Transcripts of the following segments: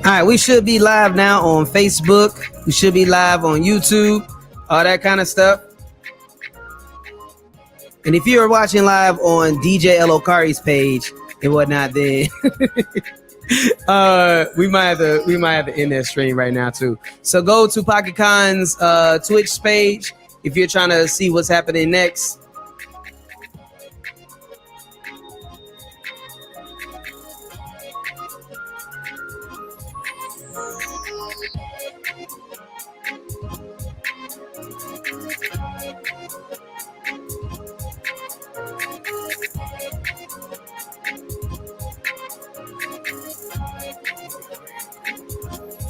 All right, we should be live now on Facebook. We should be live on YouTube, all that kind of stuff. And if you're watching live on DJ Elokari's page and whatnot, then we might have to end that stream right now too. So go to Pocket Con's Twitch page if you're trying to see what's happening next.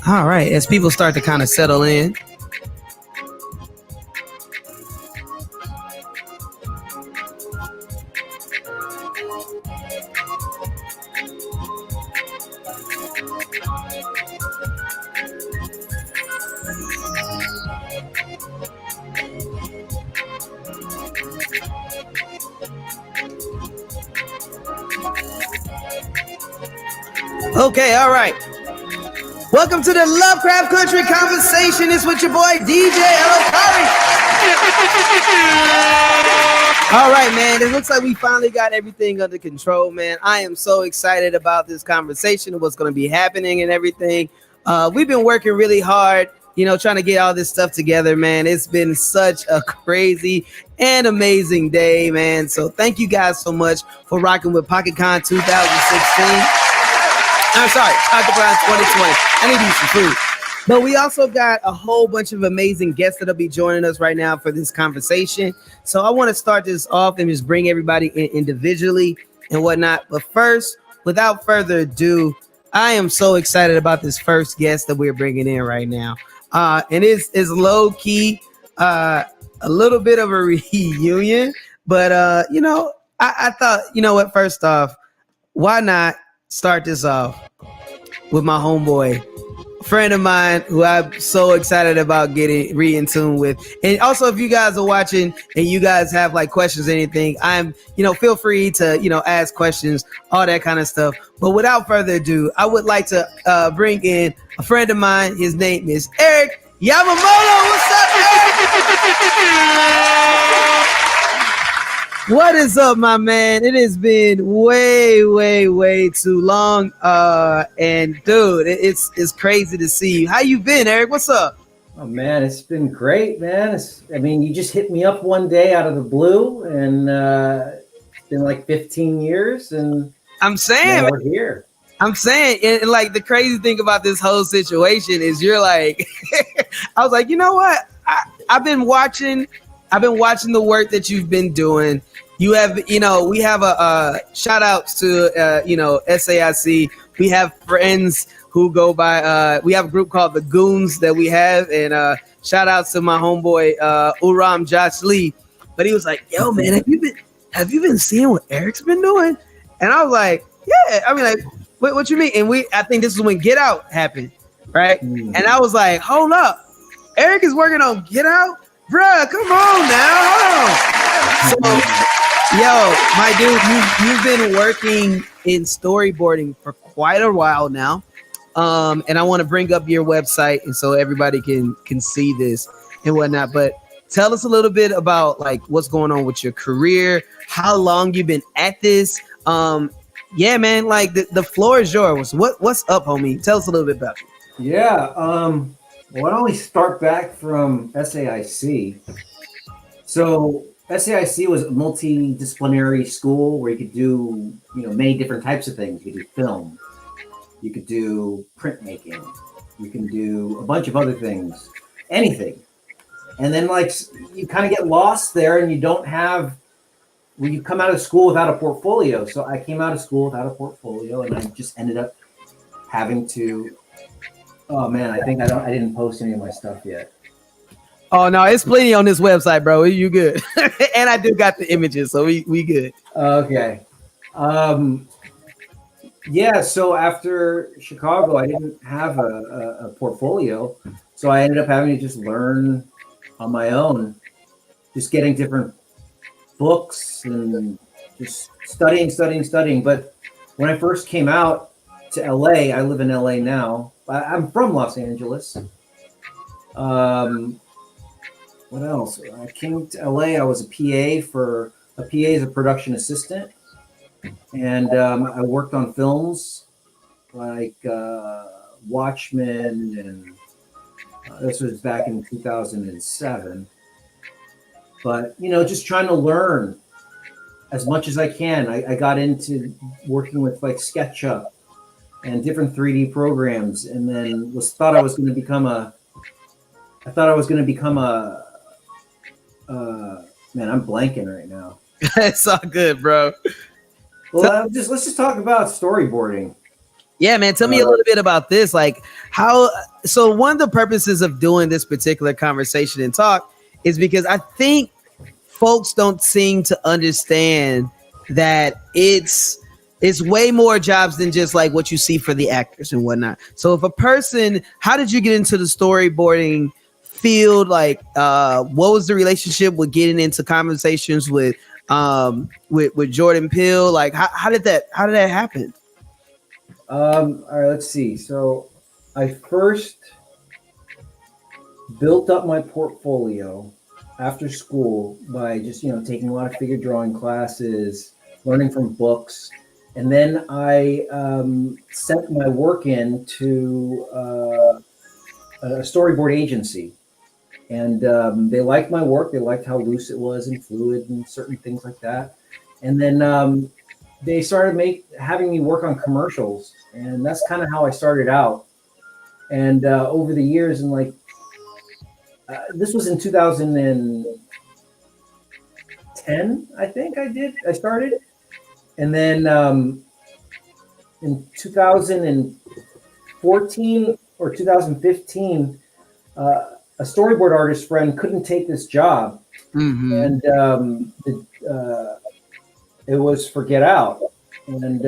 All right, as people start to kind of settle in. Okay, all right. Welcome to the Lovecraft Country Conversation. It's with your boy DJ Elokari. All right, man. It looks like we finally got everything under control, man. I am so excited about this conversation and what's going to be happening and everything. We've been working really hard, trying to get all this stuff together, man. It's been such a crazy and amazing day, man. So thank you guys so much for rocking with PocketCon 2016. I'm sorry, PocketCon 2020. I need to eat some food. But we also got a whole bunch of amazing guests that'll be joining us right now for this conversation. So I want to start this off and just bring everybody in individually and whatnot. But first, without further ado, I am so excited about this first guest that we're bringing in right now. And it's low key, a little bit of a reunion. But, I thought, what, first off, why not start this off with my homeboy, friend of mine who I'm so excited about getting in tune with. And also, if you guys are watching and you guys have like questions or anything, I'm, feel free to, ask questions, all that kind of stuff. But without further ado, I would like to bring in a friend of mine. His name is Erick Yamamoto. What's up, Erick? What is up, my man? It has been way too long. And dude, it's crazy to see you. How you been, Erick? What's up? Oh man, it's been great, man. You just hit me up one day out of the blue, and it's been like 15 years, and I'm saying we're here. I'm saying, and like the crazy thing about this whole situation is you're like, I was like, you know what? I've been watching the work that you've been doing. You have, we have a shout outs to, SAIC. We have friends who go by, we have a group called the Goons that we have. And shout outs to my homeboy, Uram Josh Lee. But he was like, yo, man, have you been seeing what Erick's been doing? And I was like, yeah. I mean, like, what you mean? And I think this is when Get Out happened, right? Mm. And I was like, hold up. Erick is working on Get Out? Bruh, come on now. Hold on. So, yo, my dude, you've been working in storyboarding for quite a while now. And I want to bring up your website and so everybody can see this and whatnot. But tell us a little bit about like what's going on with your career, how long you've been at this. Yeah, man, like the floor is yours. What's up, homie? Tell us a little bit about it. Yeah, why don't we start back from SAIC? So SAIC was a multidisciplinary school where you could do, many different types of things. You could do film, you could do printmaking, you can do a bunch of other things, anything. And then like you kind of get lost there and you don't have you come out of school without a portfolio. So I came out of school without a portfolio, and I just ended up having to. Oh man, I think I didn't post any of my stuff yet. Oh no, it's plenty on this website, bro. You good? And I do got the images, so we good. Okay. Yeah. So after Chicago, I didn't have a portfolio, so I ended up having to just learn on my own, just getting different books and just studying. But when I first came out to LA, I live in LA now. I'm from Los Angeles. What else? I came to LA. I was a PA is a production assistant, and I worked on films like Watchmen, and this was back in 2007. But just trying to learn as much as I can. I got into working with like SketchUp and different 3D programs, and then thought I was going to become a. Man, I'm blanking right now. It's all good, bro. Well, let's just talk about storyboarding. Yeah, man. Tell me a little bit about this. Like so one of the purposes of doing this particular conversation and talk is because I think folks don't seem to understand that it's way more jobs than just like what you see for the actors and whatnot. So if a person, how did you get into the storyboarding field? Like, what was the relationship with getting into conversations with Jordan Peele? Like, how did that happen? All right, let's see. So I first built up my portfolio after school by just taking a lot of figure drawing classes, learning from books, and then I sent my work in to a storyboard agency. And they liked my work. They liked how loose it was and fluid and certain things like that. And then they started having me work on commercials. And that's kind of how I started out. And over the years, and like, this was in 2010, I think I started. And then in 2014 or 2015, a storyboard artist friend couldn't take this job, and it was for Get Out, and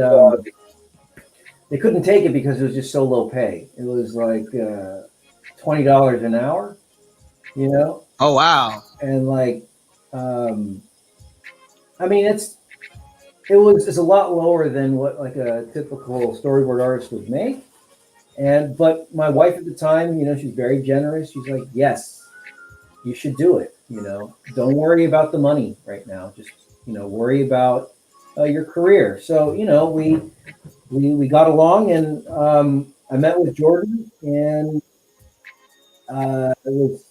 they couldn't take it because it was just so low pay. It was like $20 an hour, Oh wow! And like, I mean, it's a lot lower than what like a typical storyboard artist would make. But my wife at the time, she's very generous. She's like, yes, you should do it. Don't worry about the money right now. Just, worry about your career. So, we got along, and I met with Jordan, and it was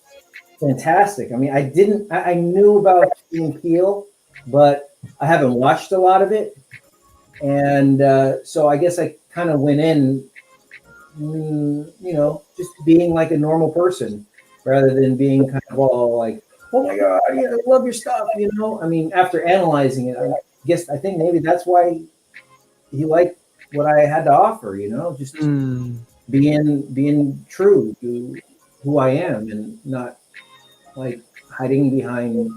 fantastic. I mean, I knew about Peele, but I haven't watched a lot of it. And so I guess I kind of went in, just being like a normal person rather than being kind of all like, oh my God, yeah, I love your stuff. I mean, after analyzing it, I think maybe that's why he liked what I had to offer, just being true to who I am and not like hiding behind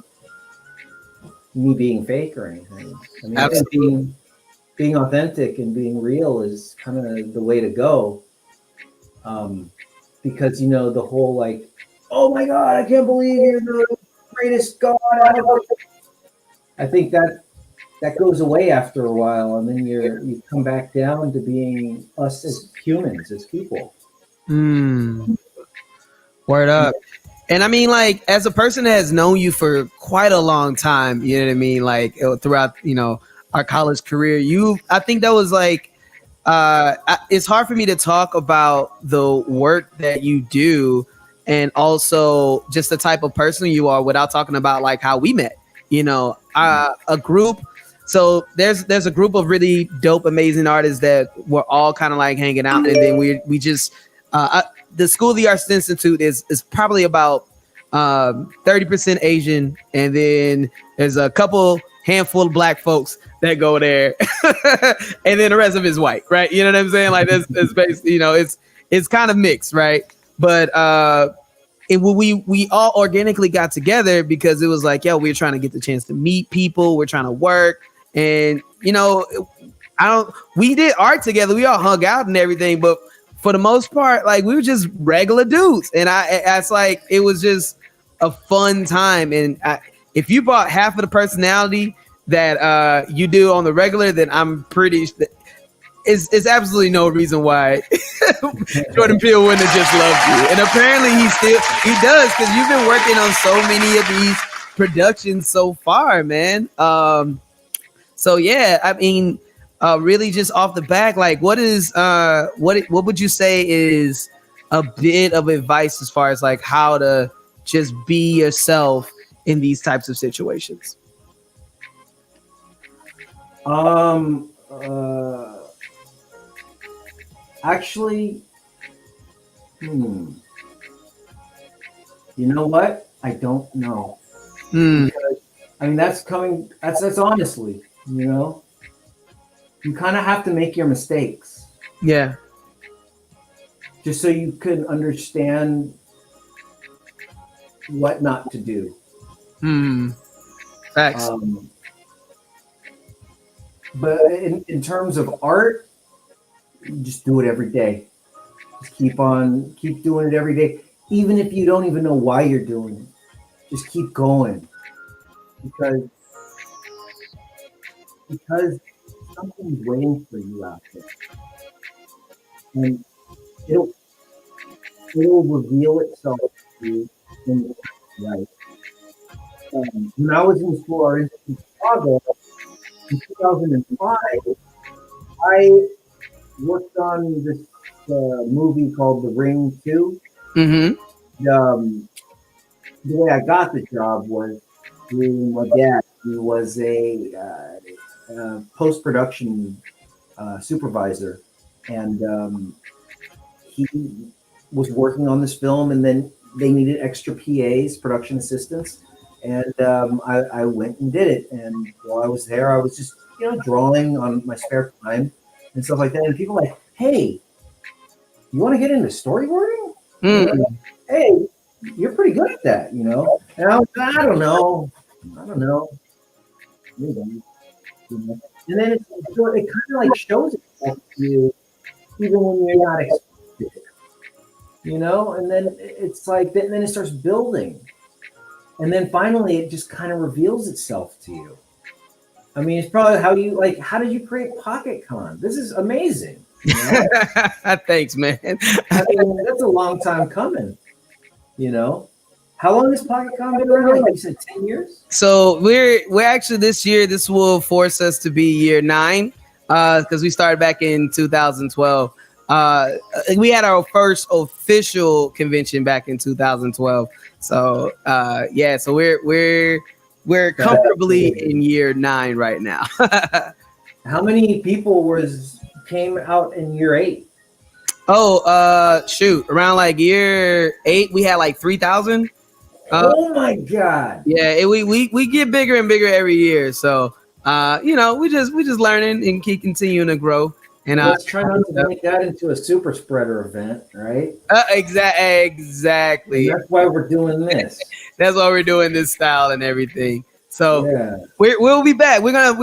me being fake or anything. I mean, I think being authentic and being real is kind of the way to go. Because the whole like, oh my God, I can't believe you're the greatest God ever. I think that goes away after a while, and then you come back down to being us as humans, as people. Word up. And I mean, like, as a person that has known you for quite a long time, you know what I mean? Like throughout, our college career, I think that was like, it's hard for me to talk about the work that you do and also just the type of person you are without talking about like how we met, a group. So there's a group of really dope, amazing artists that we're all kind of like hanging out. And then we just, the School of the Arts Institute is probably about 30% Asian. And then there's a couple handful of black folks that go there, and then the rest of it's white, right? You know what I'm saying? Like it's basically, it's kind of mixed, right? But we all organically got together because it was like, yo, we're trying to get the chance to meet people, we're trying to work, and we did art together, we all hung out and everything, but for the most part, like, we were just regular dudes, and it's like, it was just a fun time. And if you brought half of the personality that you do on the regular, then I'm pretty it's absolutely no reason why Jordan Peele wouldn't have just loved you. And apparently he does, because you've been working on so many of these productions so far, man. So yeah, I mean, really just off the back, like, what would you say is a bit of advice as far as like how to just be yourself in these types of situations? Actually, you know what? I don't know. Because, I mean, that's honestly, you kind of have to make your mistakes. Yeah. Just so you can understand what not to do. Facts. But in terms of art, just do it every day. Just keep doing it every day. Even if you don't even know why you're doing it, just keep going. Because something's waiting for you out there. And it'll reveal itself to you in life. When I was in school, or in Chicago, in 2005, I worked on this movie called The Ring 2. The way I got the job was through my dad, who was a post-production supervisor, and he was working on this film, and then they needed extra PAs, production assistants, and I went and did it. And while I was there, I was just drawing on my spare time and stuff like that. And people were like, "Hey, you want to get into storyboarding? Hey, you're pretty good at that, And I was, I don't know. Maybe. And then it kind of like shows itself to you, even when you're not expecting it, And then it's like, then it starts building, and then finally it just kind of reveals itself to you. I mean, it's probably how did you create Pocket Con? This is amazing. Thanks, man. I mean, that's a long time coming. How long has Pocket Con been around? Like you said, 10 years? So we're actually, this year, this will force us to be year 9, because we started back in 2012. We had our first official convention back in 2012. So so we're comfortably in year 9 right now. How many people came out in year 8? Shoot, around like year 8, we had like 3,000. Oh my God! Yeah, we get bigger and bigger every year. So we just learning and keep continuing to grow. And let's try not to make that into a super spreader event, right? Exactly. And that's why we're doing this. That's why we're doing this style and everything. So yeah. we'll be back. We're gonna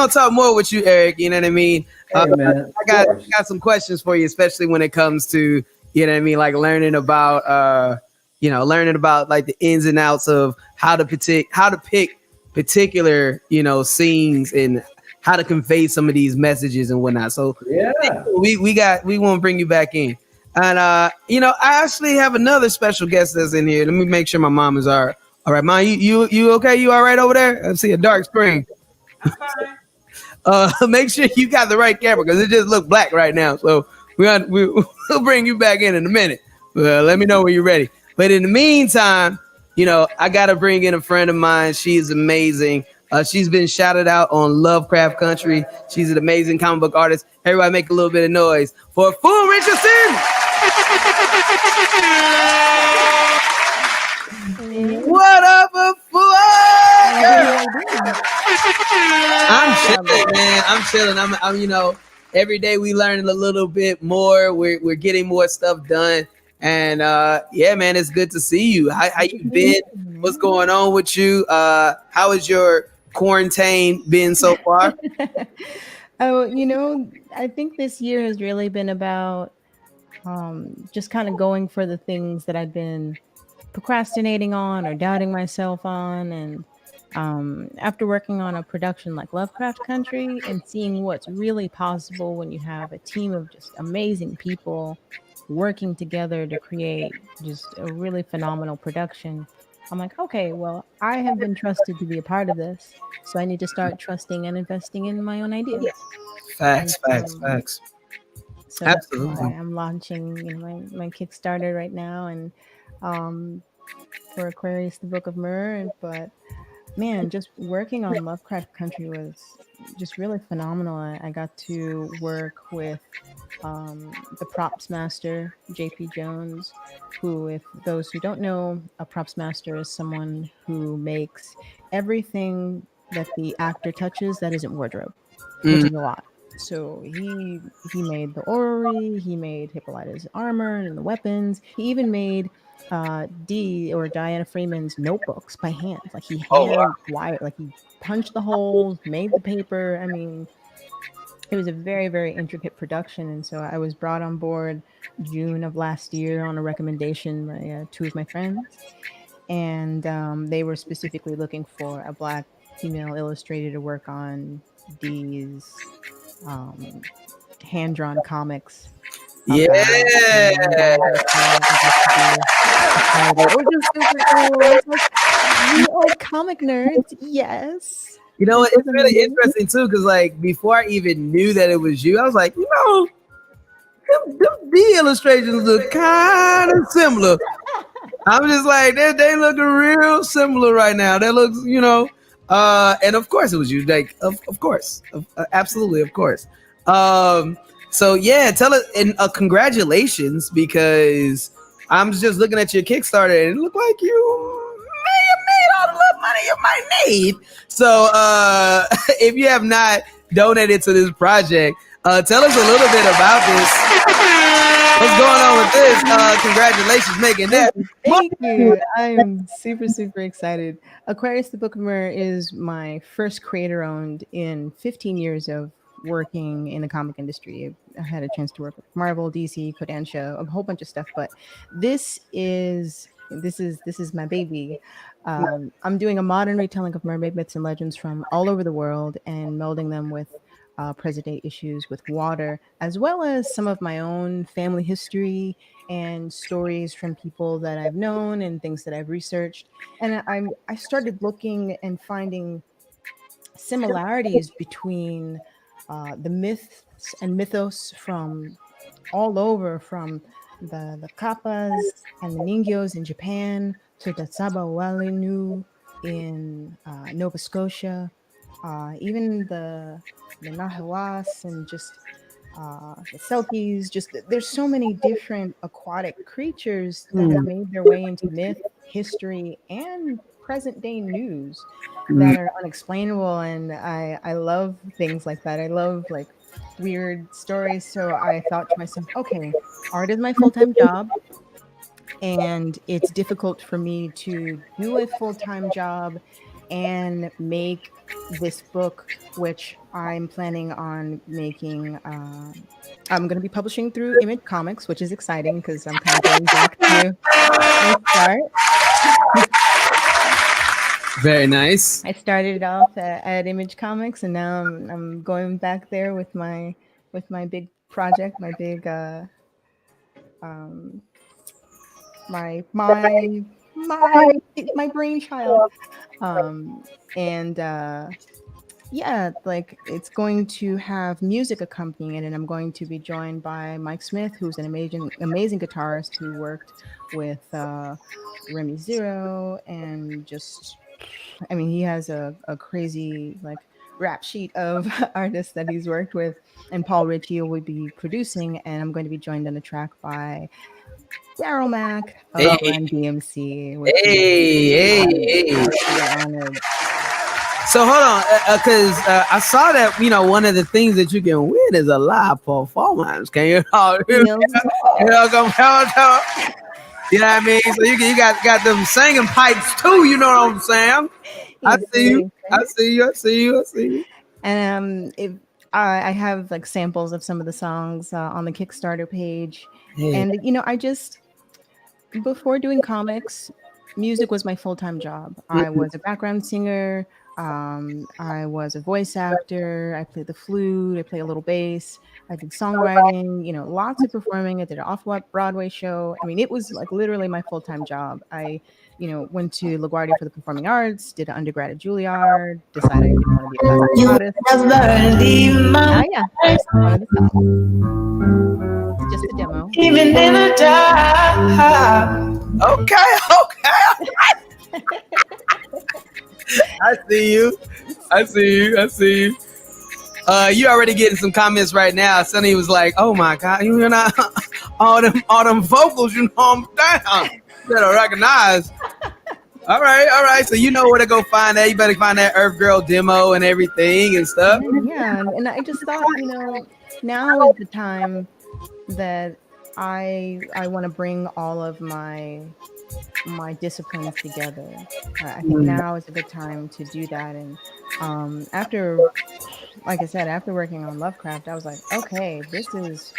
talk more with you, Eric. You know what I mean? Hey, man, I got some questions for you, especially when it comes to like learning about like the ins and outs of how to pick particular scenes and how to convey some of these messages and whatnot. So yeah, we want to bring you back in. And I actually have another special guest that's in here. Let me make sure my mom is all right. Mom, you okay? You all right over there? I see a dark screen. Make sure you got the right camera, because it just looked black right now. So we'll bring you back in a minute. Let me know when you're ready. But in the meantime, I gotta bring in a friend of mine. She's amazing. She's been shouted out on Lovecraft Country. She's an amazing comic book artist. Everybody make a little bit of noise for Afua Richardson. What up, Afua? I'm chilling. I'm every day we learning a little bit more. We're getting more stuff done. And yeah, man, it's good to see you. How you been? What's going on with you? How has your quarantine been so far? Oh, I think this year has really been about just kind of going for the things that I've been procrastinating on or doubting myself on. And after working on a production like Lovecraft Country and seeing what's really possible when you have a team of just amazing people working together to create just a really phenomenal production, I'm like, okay, well, I have been trusted to be a part of this. So I need to start trusting and investing in my own ideas. And Facts, facts, facts. so that's why Absolutely. I'm launching, my Kickstarter right now, and um, for Aquarius, the Book of Myrrh. But man, just working on Lovecraft Country was just really phenomenal. I got to work with the props master, JP Jones, who, if those who don't know, a props master is someone who makes everything that the actor touches that isn't wardrobe, which Mm. is a lot. So he made the orrery, he made Hippolyta's armor and the weapons. He even made D or Diana Freeman's notebooks by hand. Like he Oh wow. hand wired, like he punched the holes, made the paper. I mean, it was a very, very intricate production. And so I was brought on board June of last year on a recommendation by two of my friends. And they were specifically looking for a Black female illustrator to work on D's hand drawn comics Yeah. about the young daughter. So I got to be a part of it, which is super cool. It's like, we old comic nerds, yes. You know what? This It's is really amazing. interesting too, because like before I even knew that it was you, I was like, them D illustrations look kind of similar. I'm just like, they look real similar right now. That looks, and of course it was you. Like, of course, absolutely, of course. So yeah, tell us and congratulations, because I'm just looking at your Kickstarter and it looked like you may have made all the little money you might need. So if you have not donated to this project, tell us a little bit about this. What's going on with this? Congratulations, making that. Thank you. I'm super, super excited. Aquarius, the Book of Myrrh is my first creator owned in 15 years of working in the comic industry. I had a chance to work with Marvel, DC, Kodansha, a whole bunch of stuff, but this is my baby. I'm doing a modern retelling of mermaid myths and legends from all over the world and melding them with present day issues with water, as well as some of my own family history and stories from people that I've known and things that I've researched. And I started looking and finding similarities between the myths and mythos from all over, from the Kappas and the Ningyos in Japan to the Tsabawalinu in Nova Scotia, even the Nahawas and just the Selkies. Just there's so many different aquatic creatures that have made their way into myth, history, and present day news that are unexplainable. And I love things like that. I love like weird stories. So I thought to myself, okay, art is my full-time job, and it's difficult for me to do a full-time job and make this book, which I'm planning on making. I'm going to be publishing through Image Comics, which is exciting because I'm kind of going back to my start. Very nice. I started off at Image Comics, and now I'm going back there with my big project, my big my brainchild. And yeah, like it's going to have music accompanying it, and I'm going to be joined by Mike Smith, who's an amazing guitarist who worked with Remy Zero, and just, I mean, he has a crazy like rap sheet of artists that he's worked with, and Paul Ritchie will be producing, and I'm going to be joined on the track by Daryl Mack of Run DMC. Hey. An honor. So hold on, because I saw that one of the things that you can win is a live performance. Can you? You know, you know what I mean? So you got them singing pipes too. You know what I'm saying? I see you. I see you. I see you. I see you. And if I have like samples of some of the songs on the Kickstarter page, and I just before doing comics, music was my full-time job. I was a background singer. I was a voice actor. I played the flute. I played a little bass. I did songwriting. Lots of performing. I did an off Broadway show. I mean, it was like literally my full-time job. I went to LaGuardia for the Performing Arts. Did an undergrad at Juilliard. Decided I didn't want to be a classical artist. Yeah, that's one of the songs. It's just a demo. Even in the dark. Okay. I see you. You already getting some comments right now. Sonny was like, "Oh my God, you're not all them vocals. I'm down. You better recognize." All right. So you know where to go find that. You better find that Earth Girl demo and everything and stuff. Yeah, and I just thought, now is the time that I want to bring all of my disciplines together. I think now is a good time to do that. And after working on Lovecraft, I was like, okay, this is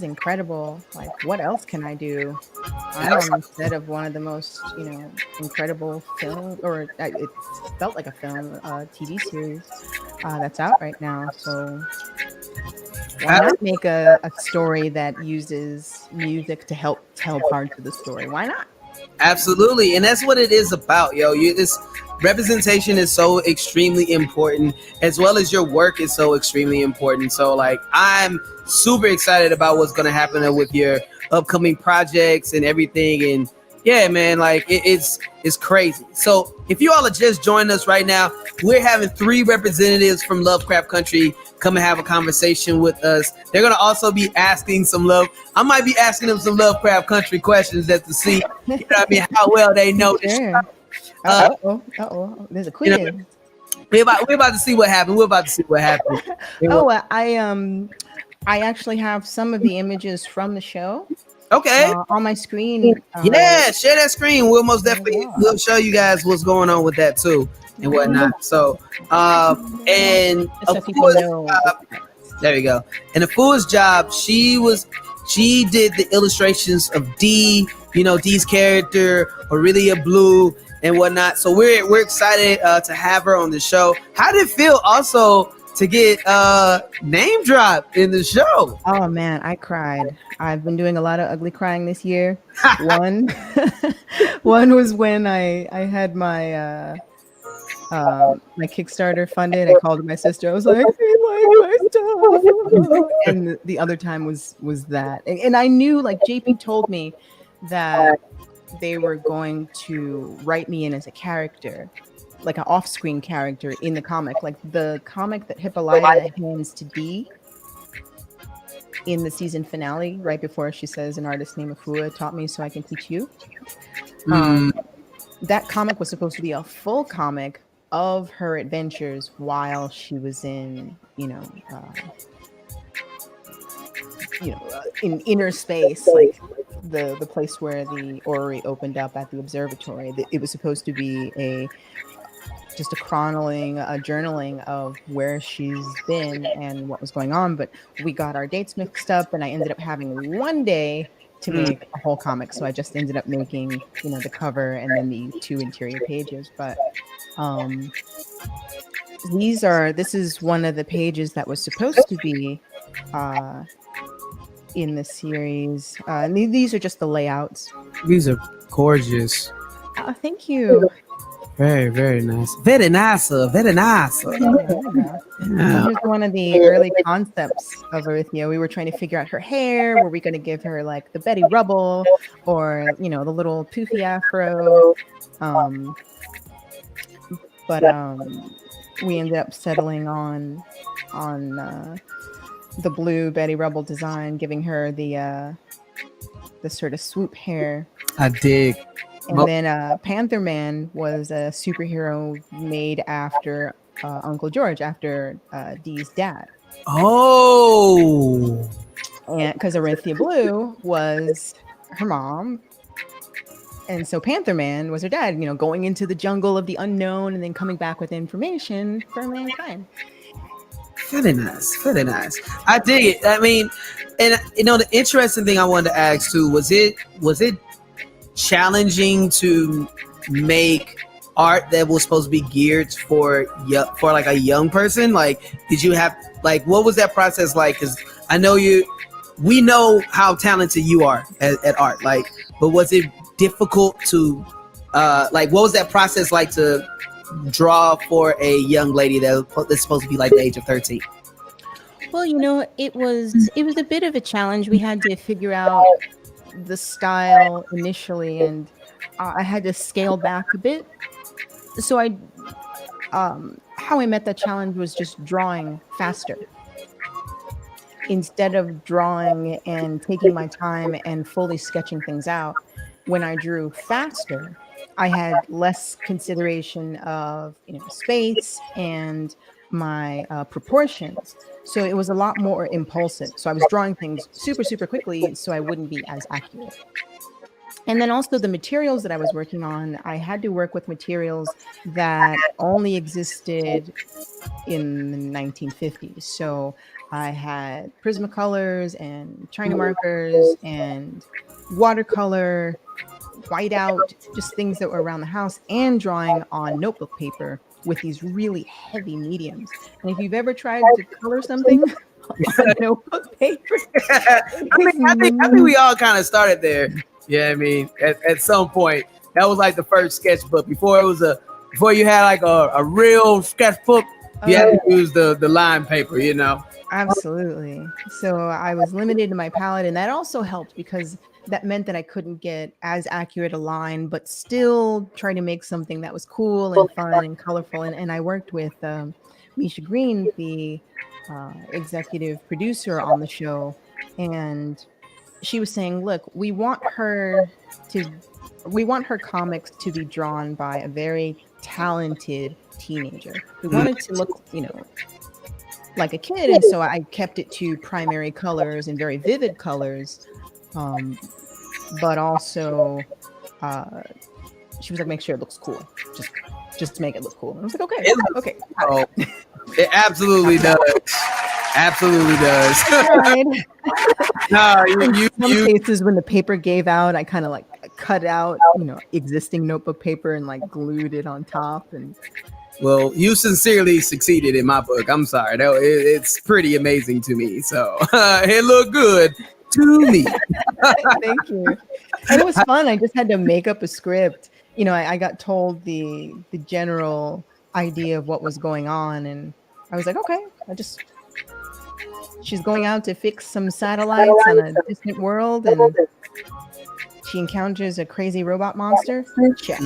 incredible. Like, what else can I do? I'm on the set of one of the most incredible film, or it felt like a film, TV series that's out right now. So why not make a story that uses music to help tell parts of the story? Why not? Absolutely, and that's what it is about, yo. This representation is so extremely important, as well as your work is so extremely important. So, like, I'm super excited about what's going to happen with your upcoming projects and everything. And yeah, man, like it's crazy. So, if you all are just joining us right now, we're having 3 representatives from Lovecraft Country come and have a conversation with us. They're going to also be asking I might be asking them some Lovecraft Country questions just to see, how well they know this. Sure. There's a quiz. We're about to see what happened. I actually have some of the images from the show. Okay. On my screen. Share that screen. We'll most definitely we'll show you guys what's going on with that too and whatnot. So, and there we go. And Afua's job, she did the illustrations of D. D's character, Aurelia Blue, and whatnot. So we're excited to have her on the show. How did it feel also to get name dropped in the show? Oh man, I cried. I've been doing a lot of ugly crying this year. One was when I had my my Kickstarter funded. I called my sister. I was like, my stuff. And the other time was that. And I knew, like, JP told me that they were going to write me in as a character, like an off-screen character in the comic, like the comic that Hippolyta hands to D in the season finale, right before she says, "An artist named Afua taught me so I can teach you." That comic was supposed to be a full comic of her adventures while she was in, in inner space, like the place where the orrery opened up at the observatory. It was supposed to be just a journaling of where she's been and what was going on, but we got our dates mixed up, and I ended up having one day to make a whole comic. So I just ended up making, the cover and then the 2 interior pages. But this is one of the pages that was supposed to be in the series. And these are just the layouts. These are gorgeous. Oh, thank you. Very, very nice. Very nice. Very nice. Yeah. Here's one of the early concepts of Earthia. We were trying to figure out her hair. Were we going to give her like the Betty Rubble or, the little poofy afro? But we ended up settling on the blue Betty Rubble design, giving her the sort of swoop hair. I dig. And then Panther Man was a superhero made after Uncle George, after Dee's dad. Oh. And because Orinthia Blue was her mom. And so Panther Man was her dad, going into the jungle of the unknown and then coming back with information for mankind. Very nice. Very nice. I dig it. I mean, and the interesting thing I wanted to ask too, was it challenging to make art that was supposed to be geared for like a young person? Like, did you have, like, what was that process like? Because I know we know how talented you are at art, like, but was it difficult to like, what was that process like to draw for a young lady that's supposed to be like the age of 13? Well, it was a bit of a challenge. We had to figure out the style initially, and I had to scale back a bit. So how I met that challenge was just drawing faster. Instead of drawing and taking my time and fully sketching things out, when I drew faster, I had less consideration of space and my proportions. So it was a lot more impulsive. So I was drawing things super, super quickly so I wouldn't be as accurate. And then also the materials that I was working on, I had to work with materials that only existed in the 1950s. So I had Prismacolors and China markers and watercolor, whiteout, just things that were around the house, and drawing on notebook paper with these really heavy mediums. And if you've ever tried to color something on notebook paper, I think we all kind of started there. Yeah, I mean, at some point, that was like the first sketchbook. Before you had like a real sketchbook, you had to use the line paper, Absolutely. So I was limited to my palette, and that also helped because that meant that I couldn't get as accurate a line, but still try to make something that was cool and fun and colorful. And I worked with Misha Green, the executive producer on the show, and she was saying, look, we want her comics to be drawn by a very talented teenager. We wanted to look, like a kid. And so I kept it to primary colors and very vivid colors. But also, she was like, make sure it looks cool. Just to make it look cool. And I was like, okay. Oh, it absolutely does. Absolutely does. No, in some cases, when the paper gave out, I kind of like cut out, existing notebook paper and like glued it on top. And well, you sincerely succeeded in my book. I'm sorry. It's pretty amazing to me. So it looked good to me. Thank you. And it was fun. I just had to make up a script. I got told the general idea of what was going on, and I was like, okay, she's going out to fix some satellites on a distant world, and she encounters a crazy robot monster. Check.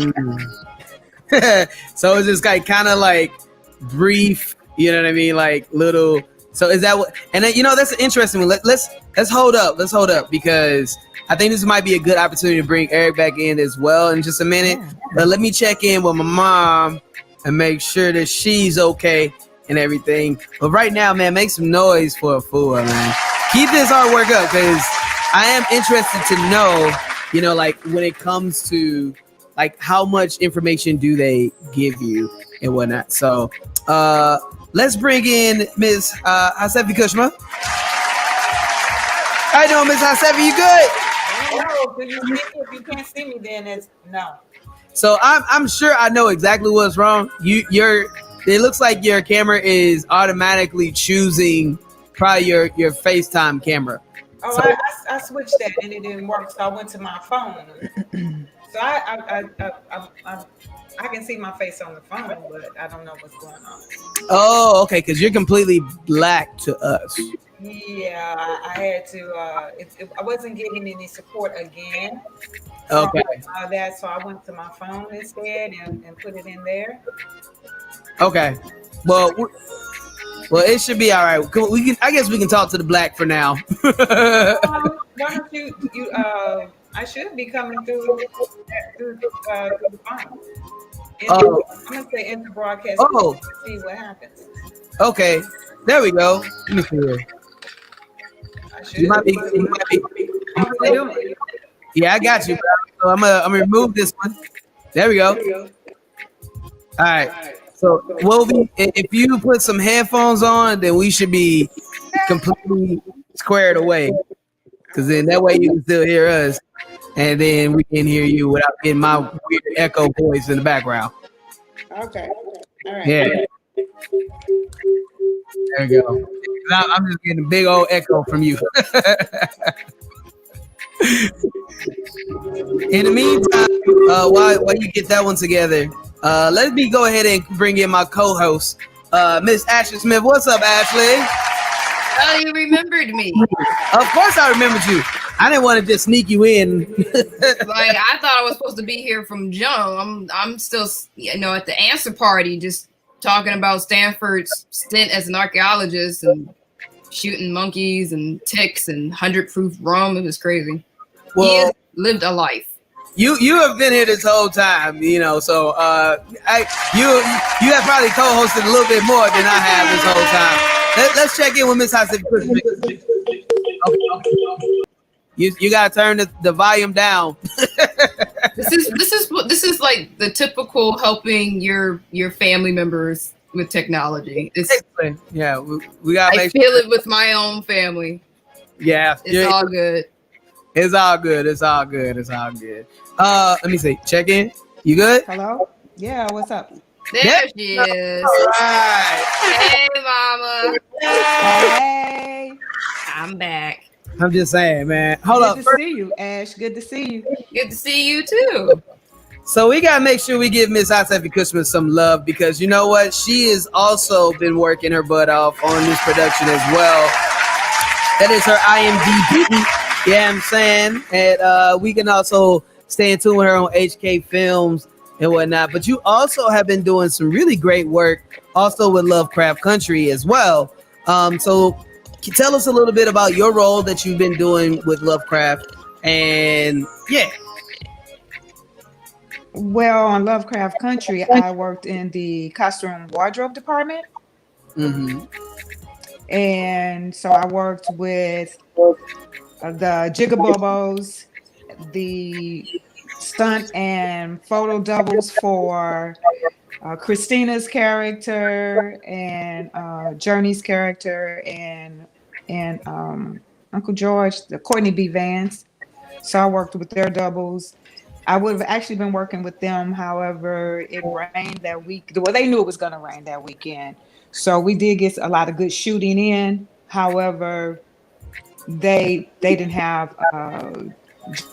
So it's just kind of like brief, you know what I mean? Like little. So is that what? And then, that's an interesting one. Let's hold up. Let's hold up, because I think this might be a good opportunity to bring Erick back in as well in just a minute. Yeah. But let me check in with my mom and make sure that she's okay and everything. But right now, man, make some noise for Afua, man. Keep this artwork up, because I am interested to know, like when it comes to like how much information do they give you and whatnot. So let's bring in Ms. Hatsephi Kushma. How you doing, Ms. Hatsephi? You good? No, if you can't see me, then it's no. So I'm sure I know exactly what's wrong. It looks like your camera is automatically choosing probably your FaceTime camera. Oh, so, I switched that and it didn't work, so I went to my phone. So I can see my face on the phone, but I don't know what's going on. Oh, okay, because you're completely black to us. Yeah, I had to. I wasn't getting any support again. Okay. So I went to my phone instead and put it in there. Okay. Well, it should be all right. I guess we can talk to the black for now. Why don't you? I should be coming through the phone. Oh. I'm gonna say enter broadcast. Oh. See what happens. Okay, there we go. Let me see here. I should. You might be. How was it doing? Yeah, I got you. So I'm gonna remove this one. There we go. All right. So if you put some headphones on, then we should be completely squared away. Because then that way you can still hear us, and then we can hear you without getting my weird echo voice in the background. Okay. All right. Yeah. There we go. I'm just getting a big old echo from you. In the meantime, while you get that one together, let me go ahead and bring in my co-host, Miss Ashley Smith. What's up, Ashley? Oh, you remembered me. Of course I remembered you. I didn't want to just sneak you in. Like, I thought I was supposed to be here from Chung. I'm still, at the answer party, just talking about Stanford's stint as an archaeologist and shooting monkeys and ticks and 100-proof rum. It was crazy. Well, he has lived a life. You have been here this whole time, so you have probably co-hosted a little bit more than I have this whole time. Let's check in with Miss Hatsephi. Okay. You gotta turn the volume down. This is like the typical helping your family members with technology. Yeah, we gotta. I feel it with my own family. Yeah, it's all good. It's all good. It's all good. It's all good. Let me see. Check in. You good? Hello? Yeah, what's up? There she is. All right. Hey, Mama. Hey. I'm back. I'm just saying, man. Hold up. Good to see you, Ash. Good to see you. Good to see you too. So we gotta make sure we give Miss Hatsephi Kushma some love, because you know what? She has also been working her butt off on this production as well. That is her IMDb. Yeah, I'm saying. And we can also stay in tune with her on HK Films and whatnot. But you also have been doing some really great work also with Lovecraft Country as well. So tell us a little bit about your role that you've been doing with Lovecraft. And yeah. Well, on Lovecraft Country, I worked in the costume wardrobe department. Mm-hmm. And so I worked with the Jigabobos, the stunt and photo doubles for Christina's character and Journey's character and Uncle George, the Courtney B. Vance. So I worked with their doubles. I would have actually been working with them. However, it rained that week. Well, they knew it was going to rain that weekend. So we did get a lot of good shooting in. However, they didn't have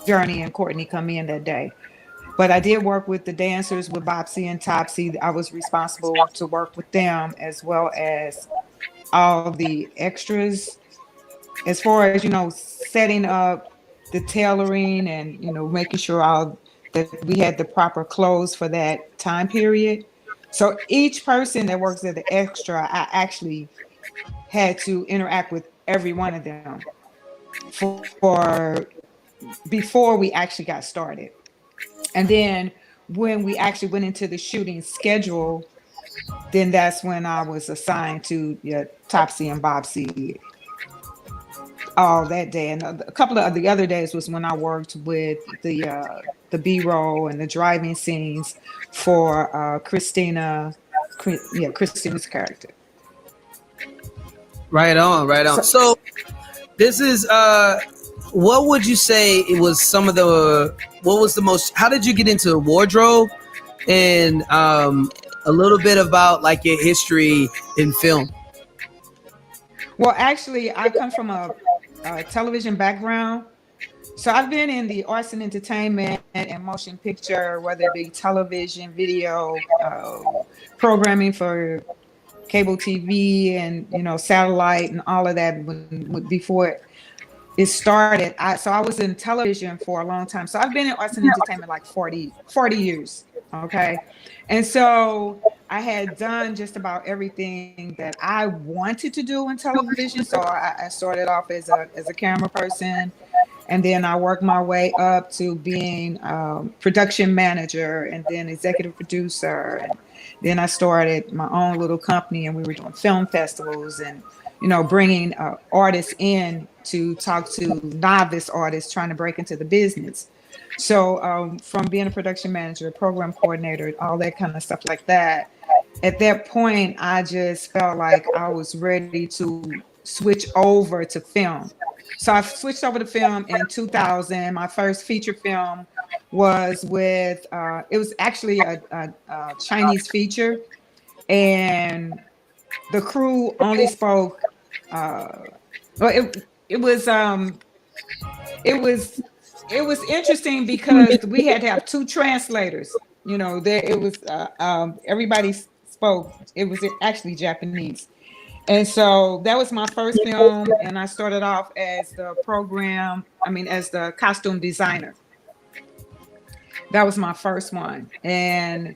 Journey and Courtney come in that day. But I did work with the dancers, with Bopsy and Topsy. I was responsible to work with them, as well as all the extras. As far as, setting up the tailoring and, making sure that we had the proper clothes for that time period. So each person that works as the extra, I actually had to interact with every one of them for before we actually got started. And then when we actually went into the shooting schedule, then that's when I was assigned to Topsy and Bopsy all that day. And a couple of the other days was when I worked with the B-roll and the driving scenes for Christina's character. Right on. So this is what would you say it was how did you get into wardrobe, and a little bit about like your history in film? Well, actually, I come from a television background. So I've been in the arts and entertainment and motion picture, whether it be television, video, programming for cable TV and, satellite and all of that before it started. I was in television for a long time. So I've been in arts and entertainment like 40 years. Okay. And so I had done just about everything that I wanted to do in television. So I started off as a camera person, And then I worked my way up to being production manager and then executive producer. And then I started my own little company, and we were doing film festivals and, bringing artists in to talk to novice artists trying to break into the business. So from being a production manager, program coordinator, all that kind of stuff like that, at that point, I just felt like I was ready to switch over to film. So I switched over to film in 2000. My first feature film was with, it was actually a Chinese feature, and the crew only spoke, it was interesting because we had to have two translators. It was everybody spoke. It was actually Japanese. And so that was my first film, and I started off as the as the costume designer. That was my first one. And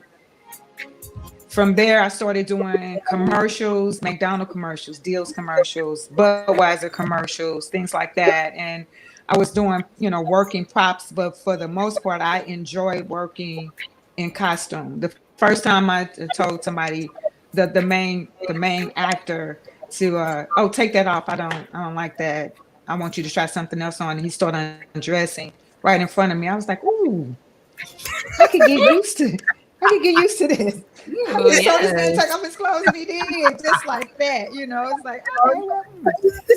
from there, I started doing commercials, McDonald's commercials, Deals commercials, Budweiser commercials, things like that. And I was doing, working props, but for the most part, I enjoyed working in costume. The first time I told somebody, the main actor, to take that off. I don't like that. I want you to try something else on. And he started undressing right in front of me. I was like, ooh, I could get used to this. Oh, So this man took off his clothes, and he did just like that. It's like, okay, well,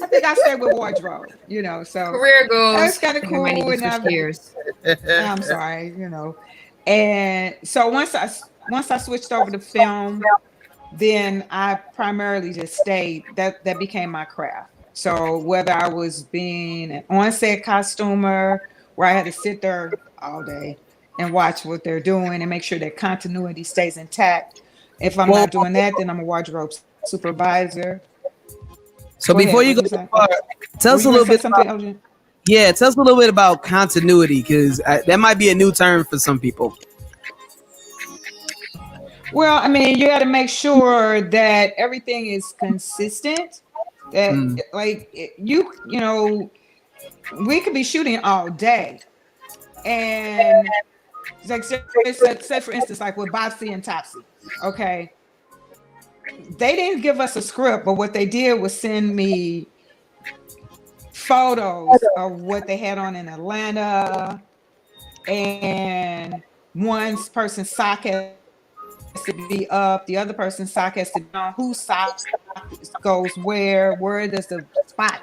I think I stayed with wardrobe. So career goals. that's kind of cool. I'm sorry, And so once I switched over to film, then I primarily just stayed. That became my craft. So whether I was being an on-set costumer, where I had to sit there all day and watch what they're doing and make sure that continuity stays intact. If I'm not doing that, then I'm a wardrobe supervisor. So before you go too far, tell us a little bit about, tell us a little bit about continuity, because that might be a new term for some people. Well, you got to make sure that everything is consistent. That we could be shooting all day, and like say for instance, like with Botsy and Topsy, okay, they didn't give us a script, but what they did was send me photos of what they had on in Atlanta, and one person's sock has to be up, the other person's sock has to be down, whose sock goes where does the spot,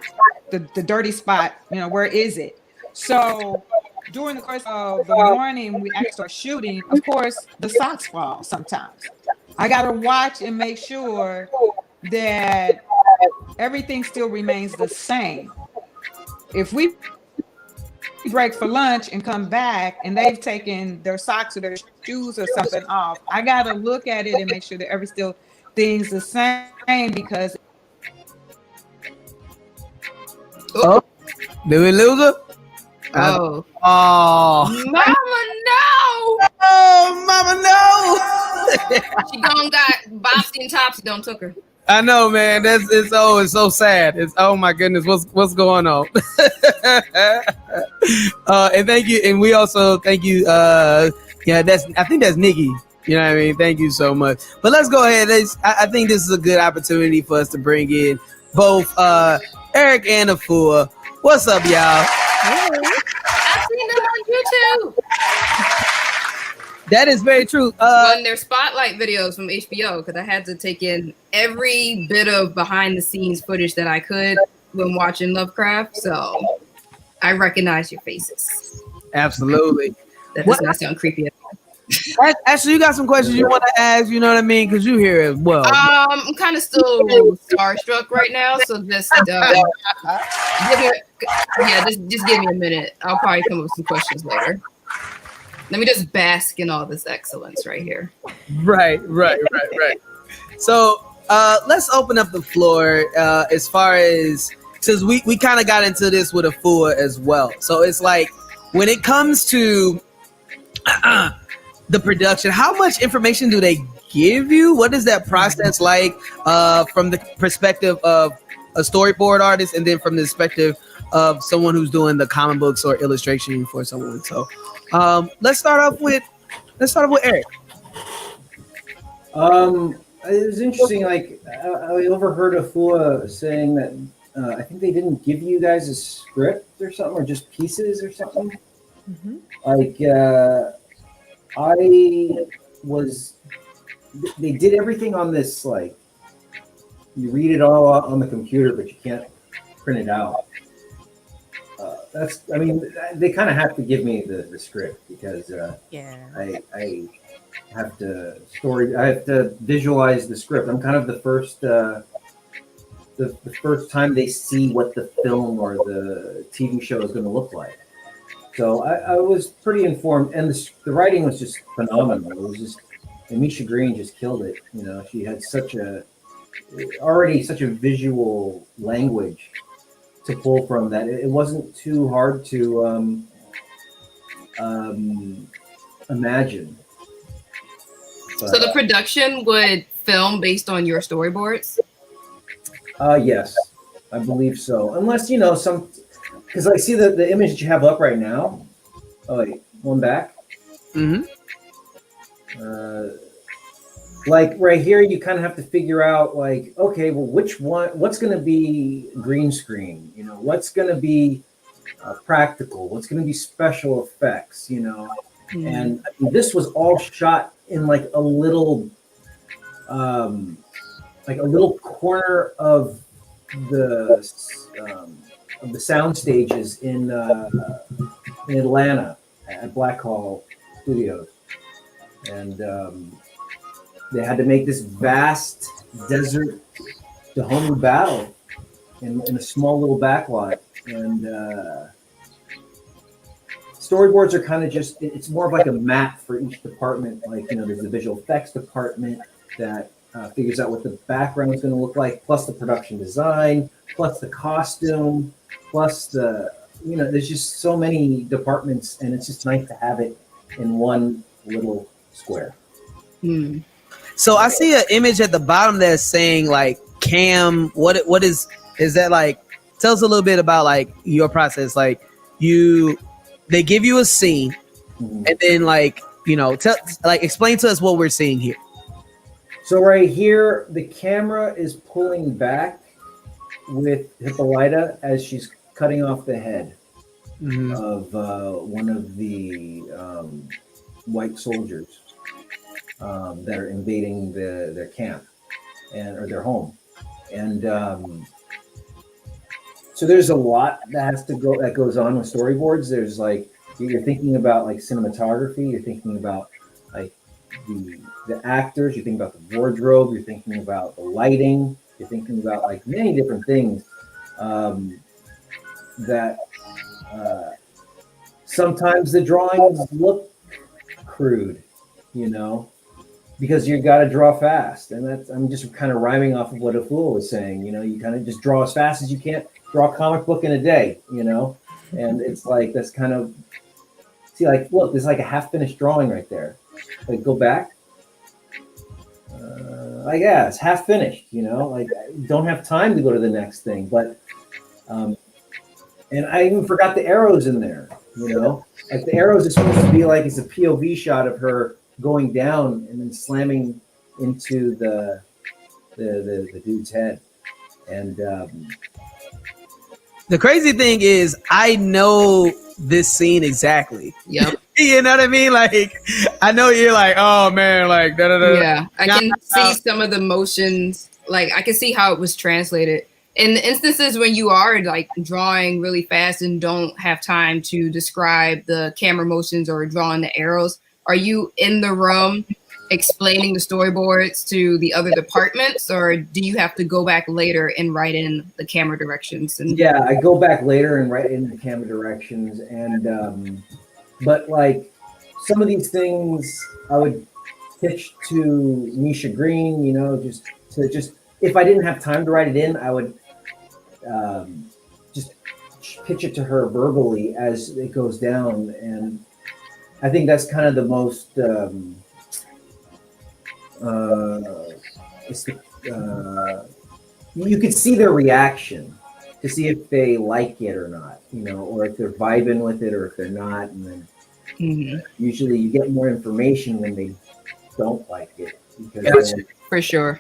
the dirty spot, where is it? So during the course of the morning, when we actually start shooting, of course, the socks fall sometimes. I got to watch and make sure that everything still remains the same. If we break for lunch and come back and they've taken their socks or their shoes or something off, I got to look at it and make sure that everything's the same, because did we lose her? Oh, Mama, no! Oh, Mama, no! She gone got Botsy and Topsy don't took her. I know, man. It's so sad. Oh my goodness, what's going on? And thank you, and we also thank you. I think that's Nikki. You know what I mean? Thank you so much. But let's go ahead. I think this is a good opportunity for us to bring in both Erick and Afua. What's up, y'all? I've seen them on YouTube. That is very true. On their spotlight videos from HBO, because I had to take in every bit of behind the scenes footage that I could when watching Lovecraft. So I recognize your faces. Absolutely. That does not sound creepy at all. Actually, you got some questions you want to ask, you know what I mean? Because you here as well. I'm kind of still starstruck right now, so just give me a minute. I'll probably come up with some questions later. Let me just bask in all this excellence right here. Right. So let's open up the floor as far as, since we kind of got into this with Afua as well. So it's like, when it comes to the production, how much information do they give you? What is that process like from the perspective of a storyboard artist, and then from the perspective of someone who's doing the comic books or illustration for someone. So let's start off with Erick. It was interesting. Like I overheard Afua saying that I think they didn't give you guys a script or something, or just pieces or something. Mhm. Like they did everything on this. Like you read it all on the computer, but you can't print it out. I mean, they kind of have to give me the script because I have to visualize the script. I'm kind of the first time they see what the film or the TV show is going to look like. So I was pretty informed, and the writing was just phenomenal. It was just, and Misha Green just killed it. You know, she had such a visual language to pull from that. It wasn't too hard to imagine. But, So the production would film based on your storyboards? Yes, I believe so. Unless, because I see the image that you have up right now. Oh, wait, one back. Mm-hmm. Like right here, you kind of have to figure out, like, okay, well, what's going to be green screen? You know, what's going to be practical? What's going to be special effects? You know, and I mean, this was all shot in like a little corner of the sound stages in Atlanta at Black Hall Studios, and they had to make this vast desert Dahomey battle in a small little backlot, and storyboards are kind of just, it's more of like a map for each department. Like, there's the visual effects department that figures out what the background is going to look like, plus the production design, plus the costume, plus there's just so many departments, and it's just nice to have it in one little square. So I see an image at the bottom that's saying like cam. What is that like? Tell us a little bit about like your process. Like they give you a scene, and then explain to us what we're seeing here. So right here, the camera is pulling back with Hippolyta as she's cutting off the head of one of the white soldiers that are invading their camp or their home, and so there's a lot that goes on with storyboards. There's like, you're thinking about like cinematography, you're thinking about like the actors, you're thinking about the wardrobe, you're thinking about the lighting, you're thinking about like many different things that sometimes the drawings look crude, because you got to draw fast. And I'm just kind of rhyming off of what Afua was saying. You kind of just draw as fast as you can, draw a comic book in a day, and it's like, that's kind of, see, like, look, there's like a half finished drawing right there. Like, go back. Like, yeah, it's half finished, like, I don't have time to go to the next thing. But, and I even forgot the arrows in there, like the arrows are supposed to be like, it's a POV shot of her going down and then slamming into the dude's head. And the crazy thing is, I know this scene exactly. Yep. You know what I mean? Like, I know you're like, oh man, like, da da da. Yeah, I can see some of the motions. Like, I can see how it was translated. In the instances when you are like drawing really fast and don't have time to describe the camera motions or drawing the arrows, are you in the room explaining the storyboards to the other departments, or do you have to go back later and write in the camera directions? Yeah, I go back later and write in the camera directions, and but like some of these things I would pitch to Misha Green, just if I didn't have time to write it in, I would just pitch it to her verbally as it goes down. And I think that's kind of the most you could see their reaction, to see if they like it or not, or if they're vibing with it or if they're not. And then usually you get more information when they don't like it because then For sure.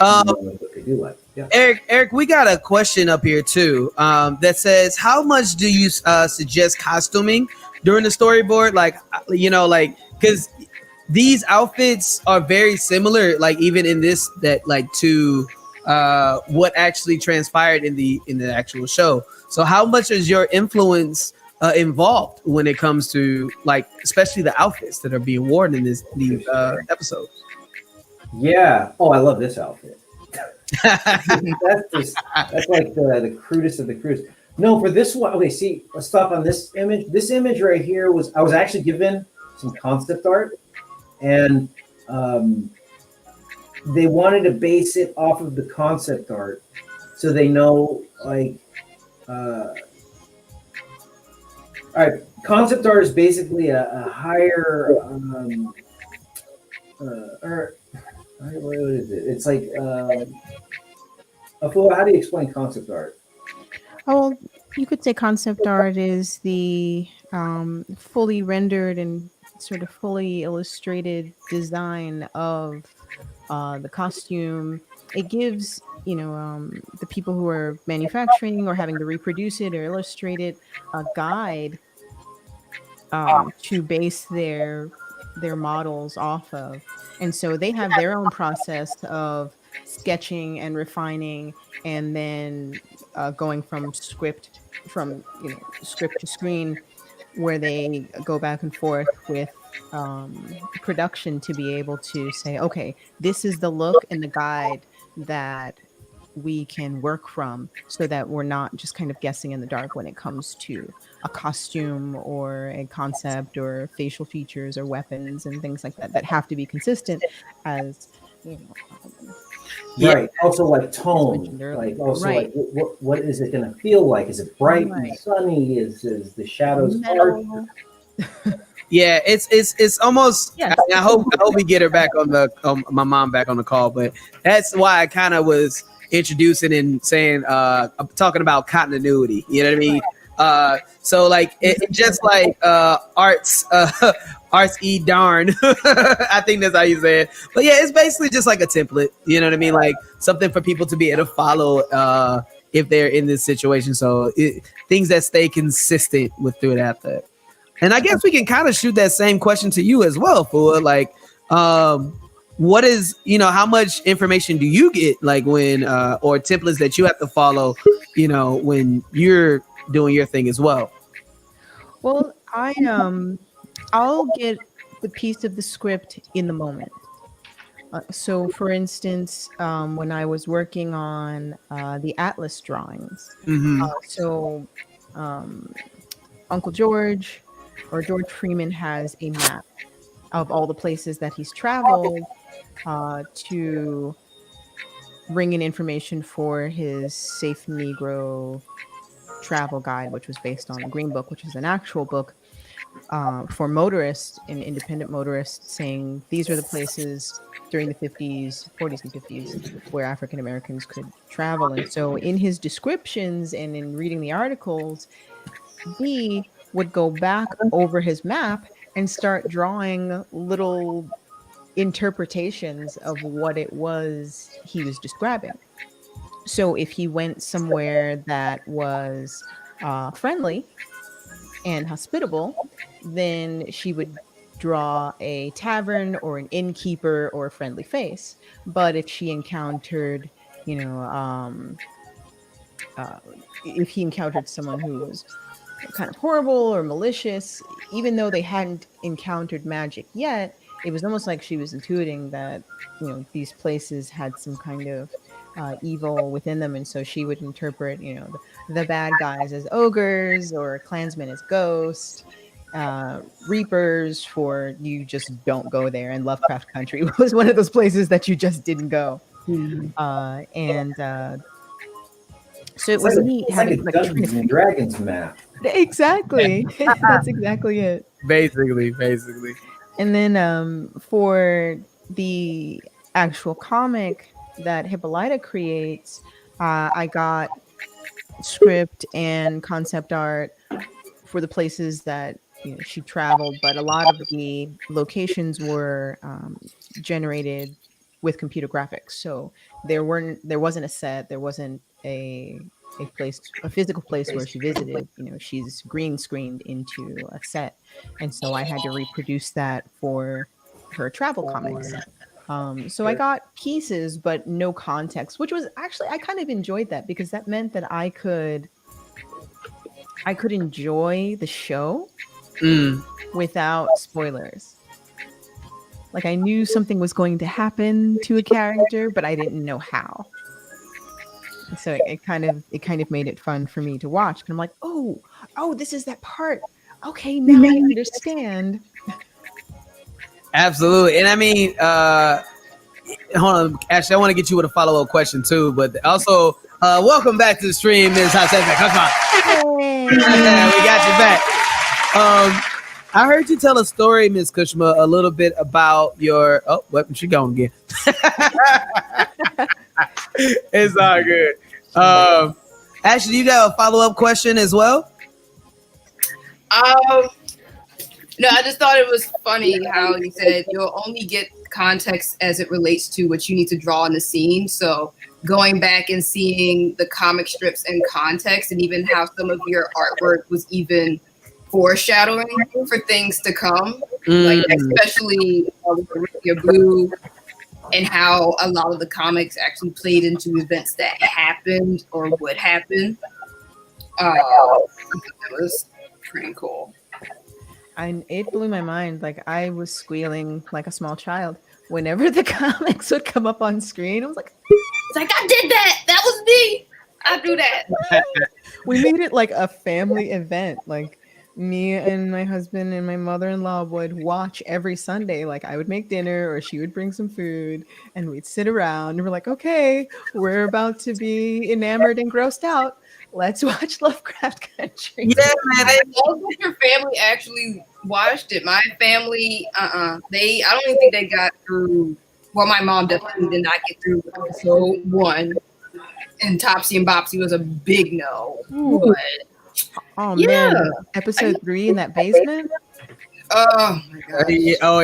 you know what they do like. Yeah. Eric, we got a question up here too that says, how much do you suggest costuming during the storyboard? Like, because these outfits are very similar, like even in this, that like to what actually transpired in the actual show. So how much is your these involved when it comes to, like, especially the outfits that are being worn in these episodes? Yeah. Oh, I love this outfit. that's like the crudest of the crudest. No, for this one, okay, see, let's stop on this image. This image right here I was actually given some concept art, and they wanted to base it off of the concept art, so they know, like, all right, concept art is basically a higher, what is it? It's like, Afua, how do you explain concept art? Oh, you could say concept art is the fully rendered and sort of fully illustrated design of the costume. It gives, the people who are manufacturing or having to reproduce it or illustrate it a guide to base their models off of. And so they have their own process of sketching and refining, and then going from script to screen, where they go back and forth with production to be able to say, okay, this is the look and the guide that we can work from, so that we're not just kind of guessing in the dark when it comes to a costume or a concept or facial features or weapons and things like that have to be consistent, as Right. Also, like tone, like also right. Like what is it going to feel like? Is it bright and sunny? Is the shadows hard? Yeah, it's almost. Yes. I hope we get her back on my mom back on the call, but that's why I kind of was introducing and saying, talking about continuity. You know what I mean? So like it just like arts e darn. I think that's how you say it. But yeah, it's basically just like a template. You know what I mean? Like something for people to be able to follow if they're in this situation. So things that stay consistent with through that. And I guess we can kind of shoot that same question to you as well, Fua. Like, what is, how much information do you get, like when, or templates that you have to follow, when you're doing your thing as well? Well, I'll get the piece of the script in the moment. So, for instance, when I was working on the Atlas drawings, Uncle George, or George Freeman, has a map of all the places that he's traveled to bring in information for his Safe Negro travel guide, which was based on the Green Book, which is an actual book for motorists and independent motorists, saying these are the places during the 40s and 50s where African Americans could travel. And so in his descriptions and in reading the articles, he would go back over his map and start drawing little interpretations of what it was he was describing. So if he went somewhere that was friendly and hospitable, then she would draw a tavern or an innkeeper or a friendly face. But if she encountered, if he encountered someone who was kind of horrible or malicious, even though they hadn't encountered magic yet, it was almost like she was intuiting that, these places had some kind of evil within them. And so she would interpret, the bad guys as ogres, or Klansmen as ghosts, reapers for you just don't go there. And Lovecraft Country was one of those places that you just didn't go. So it was neat having like a Dungeons and Dragons map. Exactly. That's exactly it. Basically. And then for the actual comic that Hippolyta creates, I got script and concept art for the places that she traveled, but a lot of the locations were generated with computer graphics. So there wasn't a set, there wasn't a physical place where she visited. She's green screened into a set, and so I had to reproduce that for her travel comics. So I got pieces, but no context, which was actually, I kind of enjoyed that because that meant that I could enjoy the show without spoilers. Like I knew something was going to happen to a character, but I didn't know how. So it kind of made it fun for me to watch. And I'm like, oh, this is that part. Okay, now I understand. Absolutely. And I mean, hold on, Ashley, I want to get you with a follow-up question too, but also welcome back to the stream, Ms. Hatsephi. Come on. Hey. We got you back. I heard you tell a story, Ms. Kushma, a little bit about your what she going again. It's all good. Ashley, you got a follow-up question as well? No, I just thought it was funny how you said you'll only get context as it relates to what you need to draw in the scene. So going back and seeing the comic strips in context, and even how some of your artwork was even foreshadowing for things to come, like especially your blue, and how a lot of the comics actually played into events that happened or would happen. It was pretty cool. And it blew my mind. Like I was squealing like a small child whenever the comics would come up on screen. I was like, it's like, I did that. That was me. I do that. We made it like a family event. Like me and my husband and my mother-in-law would watch every Sunday. Like I would make dinner or she would bring some food and we'd sit around and we're like, okay, we're about to be enamored and grossed out. Let's watch Lovecraft Country. Yeah, man. I love that your family actually watched it. My family, I don't even think they got through. Well, my mom definitely did not get through episode 1, and Topsy and Bopsy was a big no. But, oh man, episode 3 in that basement. Oh my god. Oh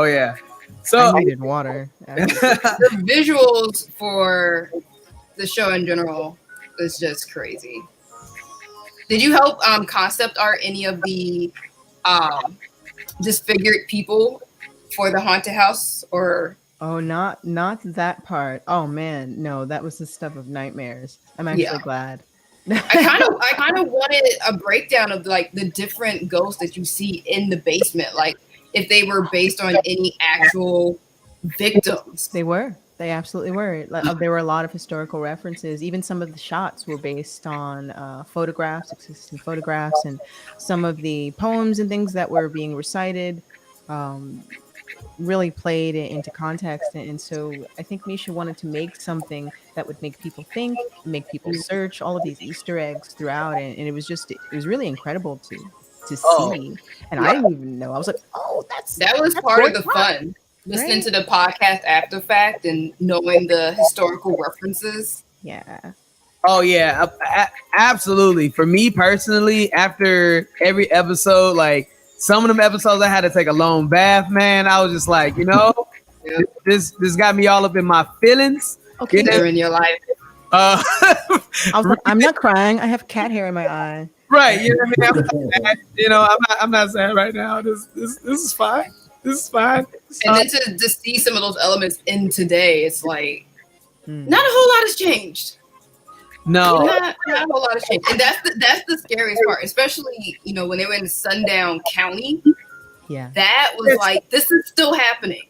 yeah. So I needed water. The visuals for the show in general is just crazy. Did you help concept art any of the disfigured people for the haunted house, or? Oh, not that part. Oh man, no, that was the stuff of nightmares. I'm actually glad. I kind of wanted a breakdown of like the different ghosts that you see in the basement, like if they were based on any actual victims. They absolutely were. There were a lot of historical references. Even some of the shots were based on existing photographs, and some of the poems and things that were being recited really played into context. And so I think Misha wanted to make something that would make people think, make people search, all of these Easter eggs throughout. And it was really incredible to see. And I didn't even know. I was like, that was part of the fun. Listening to the podcast after fact and knowing the historical references. Yeah. Oh yeah, absolutely. For me personally, after every episode, like some of them episodes, I had to take a long bath. Man, I was just like, this got me all up in my feelings. Okay, in your life. I was like, I'm not crying. I have cat hair in my eye. Right. You know what I mean? I'm not sad right now. This is fine. This is fine. And then to see some of those elements in today, it's like not a whole lot has changed. No, not a whole lot has changed, and that's the scariest part, especially when they were in Sundown County. Yeah, that was like, this is still happening.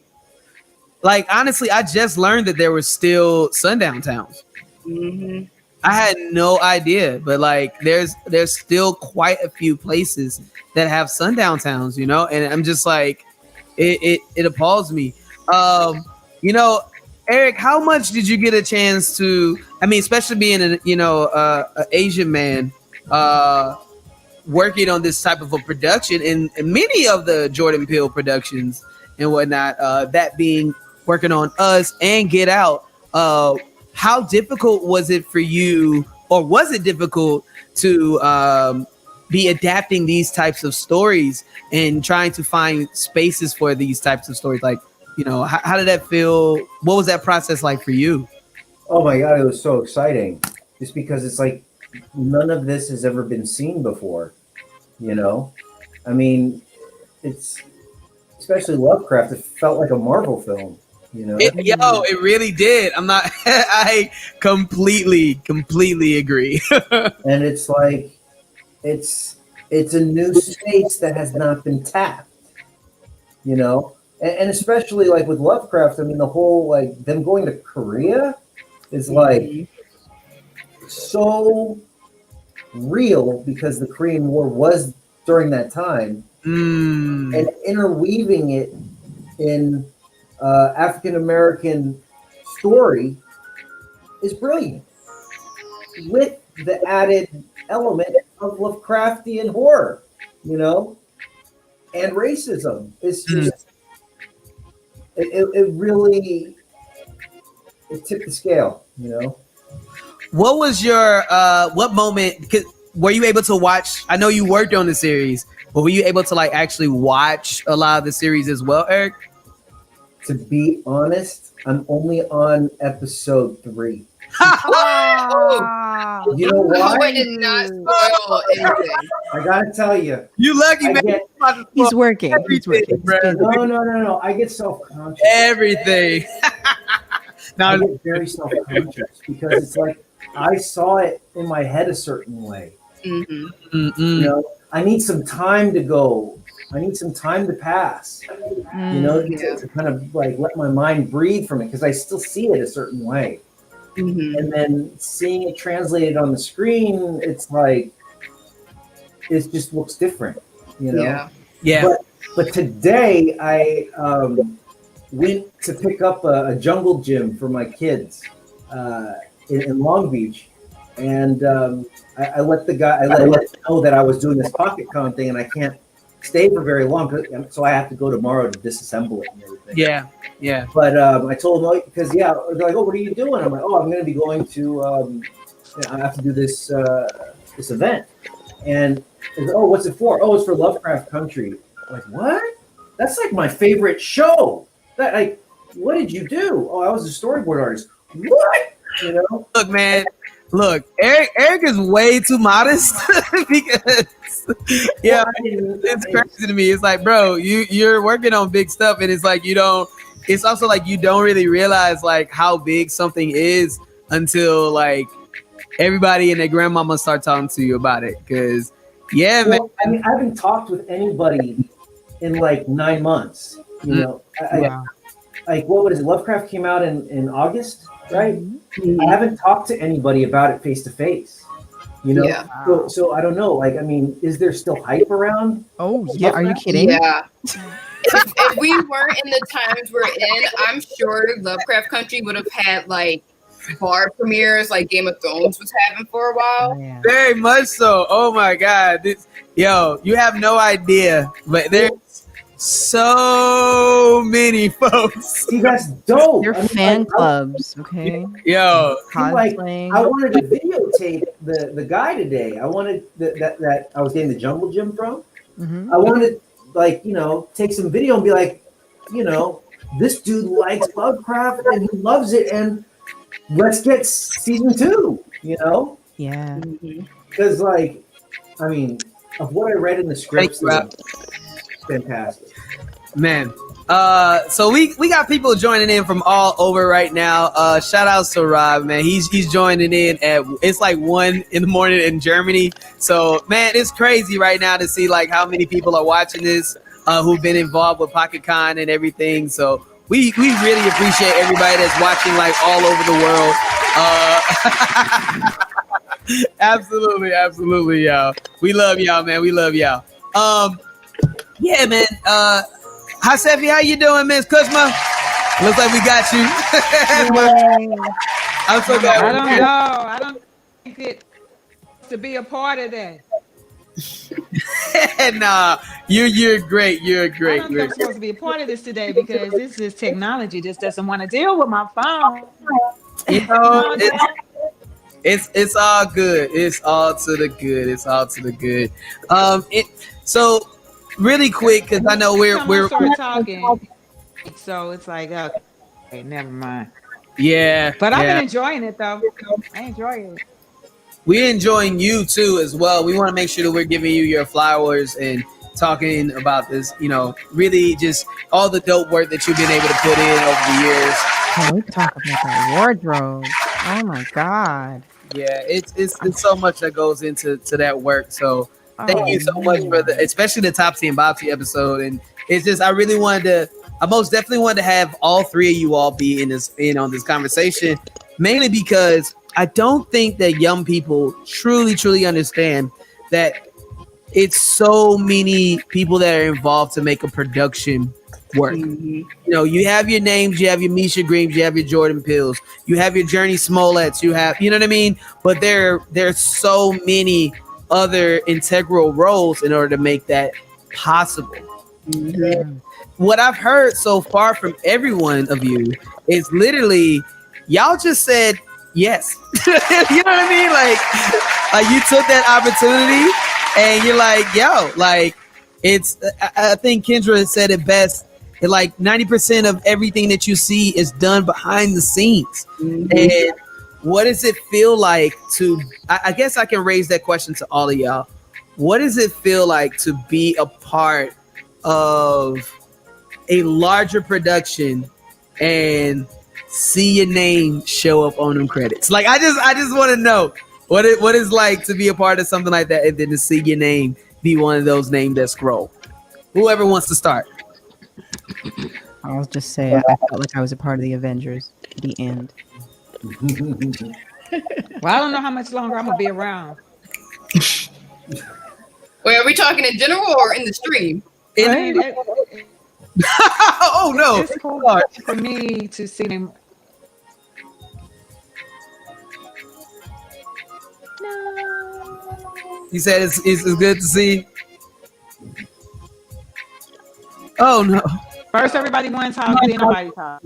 Like honestly, I just learned that there were still sundown towns. Mm-hmm. I had no idea, but like there's still quite a few places that have sundown towns, and I'm just like. It appalls me. Erick, how much did you get a chance to? I mean, especially being an Asian man, working on this type of a production, and many of the Jordan Peele productions and whatnot. That being working on Us and Get Out. How difficult was it for you or was it difficult to be adapting these types of stories and trying to find spaces for these types of stories? Like, you know, how did that feel? What was that process like for you? Oh my God, it was so exciting. Just because it's like none of this has ever been seen before, you know? I mean, it's especially Lovecraft, it felt like a Marvel film, you know? It really did. I'm not, I completely agree. And it's like, it's a new space that has not been tapped, you know? And especially like with Lovecraft, I mean, the whole, like them going to Korea is like so real because the Korean War was during that time, and interweaving it in African American story is brilliant with the added element of Lovecraftian horror, you know, and racism. It's just it really tipped the scale, you know. What was your what moment? Were you able to watch? I know you worked on the series, but were you able to like actually watch a lot of the series as well, Eric? To be honest, I'm only on episode 3. You know why? I did not spoil anything. I gotta tell you, You lucky man. He's working. He's working. No. I get self-conscious. Everything. I get very self-conscious because it's like I saw it in my head a certain way. You know, I need some time to go. I need some time to pass. You know, to kind of like let my mind breathe from it because I still see it a certain way. And then seeing it translated on the screen, it's like it just looks different. You know. Yeah. But today I went to pick up a jungle gym for my kids in Long Beach, and I let him know that I was doing this pocket con thing, and I can't stay for very long, so I have to go tomorrow to disassemble it and everything. Yeah. But I told them because they're like, oh, what are you doing? I'm like, oh, I'm going to be going to I have to do this this event, and oh, what's it for? Oh, it's for Lovecraft Country. I'm like, what? That's like my favorite show. That like, what did you do? Oh, I was a storyboard artist. What? You know? Look, man. Look, Eric is way too modest because it's crazy to me. It's like, bro, you're working on big stuff, and it's like it's also like you don't really realize like how big something is until like everybody and their grandmama start talking to you about it. Because man, I mean, I haven't talked with anybody in like 9 months. You know, like what is it? Lovecraft came out in August, right? I haven't talked to anybody about it face to face. You know, so I don't know. Like, I mean, is there still hype around? Oh yeah, are you kidding? Yeah. If we weren't in the times we're in, I'm sure Lovecraft Country would have had like bar premieres like Game of Thrones was having for a while. Yeah. Very much so. Oh my God, you have no idea, but there's so many folks. See, that's dope. Your fan clubs, okay? Yo, like, I wanted to videotape the guy today. I wanted that I was getting the jungle gym from. I wanted like, you know, take some video and be like, you know, this dude likes Lovecraft and he loves it, and let's get season 2. You know? Yeah. Because like, I mean, of what I read in the scripts, fantastic, man. So we got people joining in from all over right now. Shout outs to Rob, man. He's joining in it's like 1 a.m. in Germany. So man, it's crazy right now to see like how many people are watching this, who've been involved with PocketCon and everything. So we really appreciate everybody that's watching like all over the world. Absolutely, y'all. We love y'all, man. We love y'all. Yeah, man. Hatsephi, how you doing, Miss Kushma? Looks like we got you. I'm so glad. I don't know. I don't think it to be a part of that. Nah, you're great. You're great. I don't think I'm supposed to be a part of this today because this is technology just doesn't want to deal with my phone. You know, It's all good. It's all to the good. It's all to the good. So really quick, because I know we're start talking, so it's like okay, never mind. yeah. But I've been yeah. enjoying it though. I enjoy it. We're enjoying you too as well. We want to make sure that we're giving you your flowers and talking about this, really just all the dope work that you've been able to put in over the years. Oh, we talk about that wardrobe. Oh my God. Yeah, it's so much that goes into that work. So thank you so much for especially the Topsy and Bobsy episode. And it's just I most definitely wanted to have all three of you all be in on this conversation, mainly because I don't think that young people truly understand that it's so many people that are involved to make a production work. Mm-hmm. You have your names, you have your Misha Greens, you have your Jordan Pills, you have your Journey Smolletts, you have, you know what I mean? But there's so many other integral roles in order to make that possible. Mm-hmm. What I've heard so far from every one of you is literally y'all just said yes. You know what I mean? Like you took that opportunity and you're like, yo, like I think Kendra said it best. Like 90% of everything that you see is done behind the scenes. Mm-hmm. And what does it feel like I guess I can raise that question to all of y'all. What does it feel like to be a part of a larger production and see your name show up on them credits? Like I just want to know what it's like to be a part of something like that and then to see your name be one of those names that scroll. Whoever wants to start. I'll just say I felt like I was a part of the Avengers. The end. Well, I don't know how much longer I'm gonna be around. Wait, are we talking in general or in the stream? Oh no! It's cool for me to see them. You said it's good to see. Oh no! First, everybody want to talk, then nobody talk.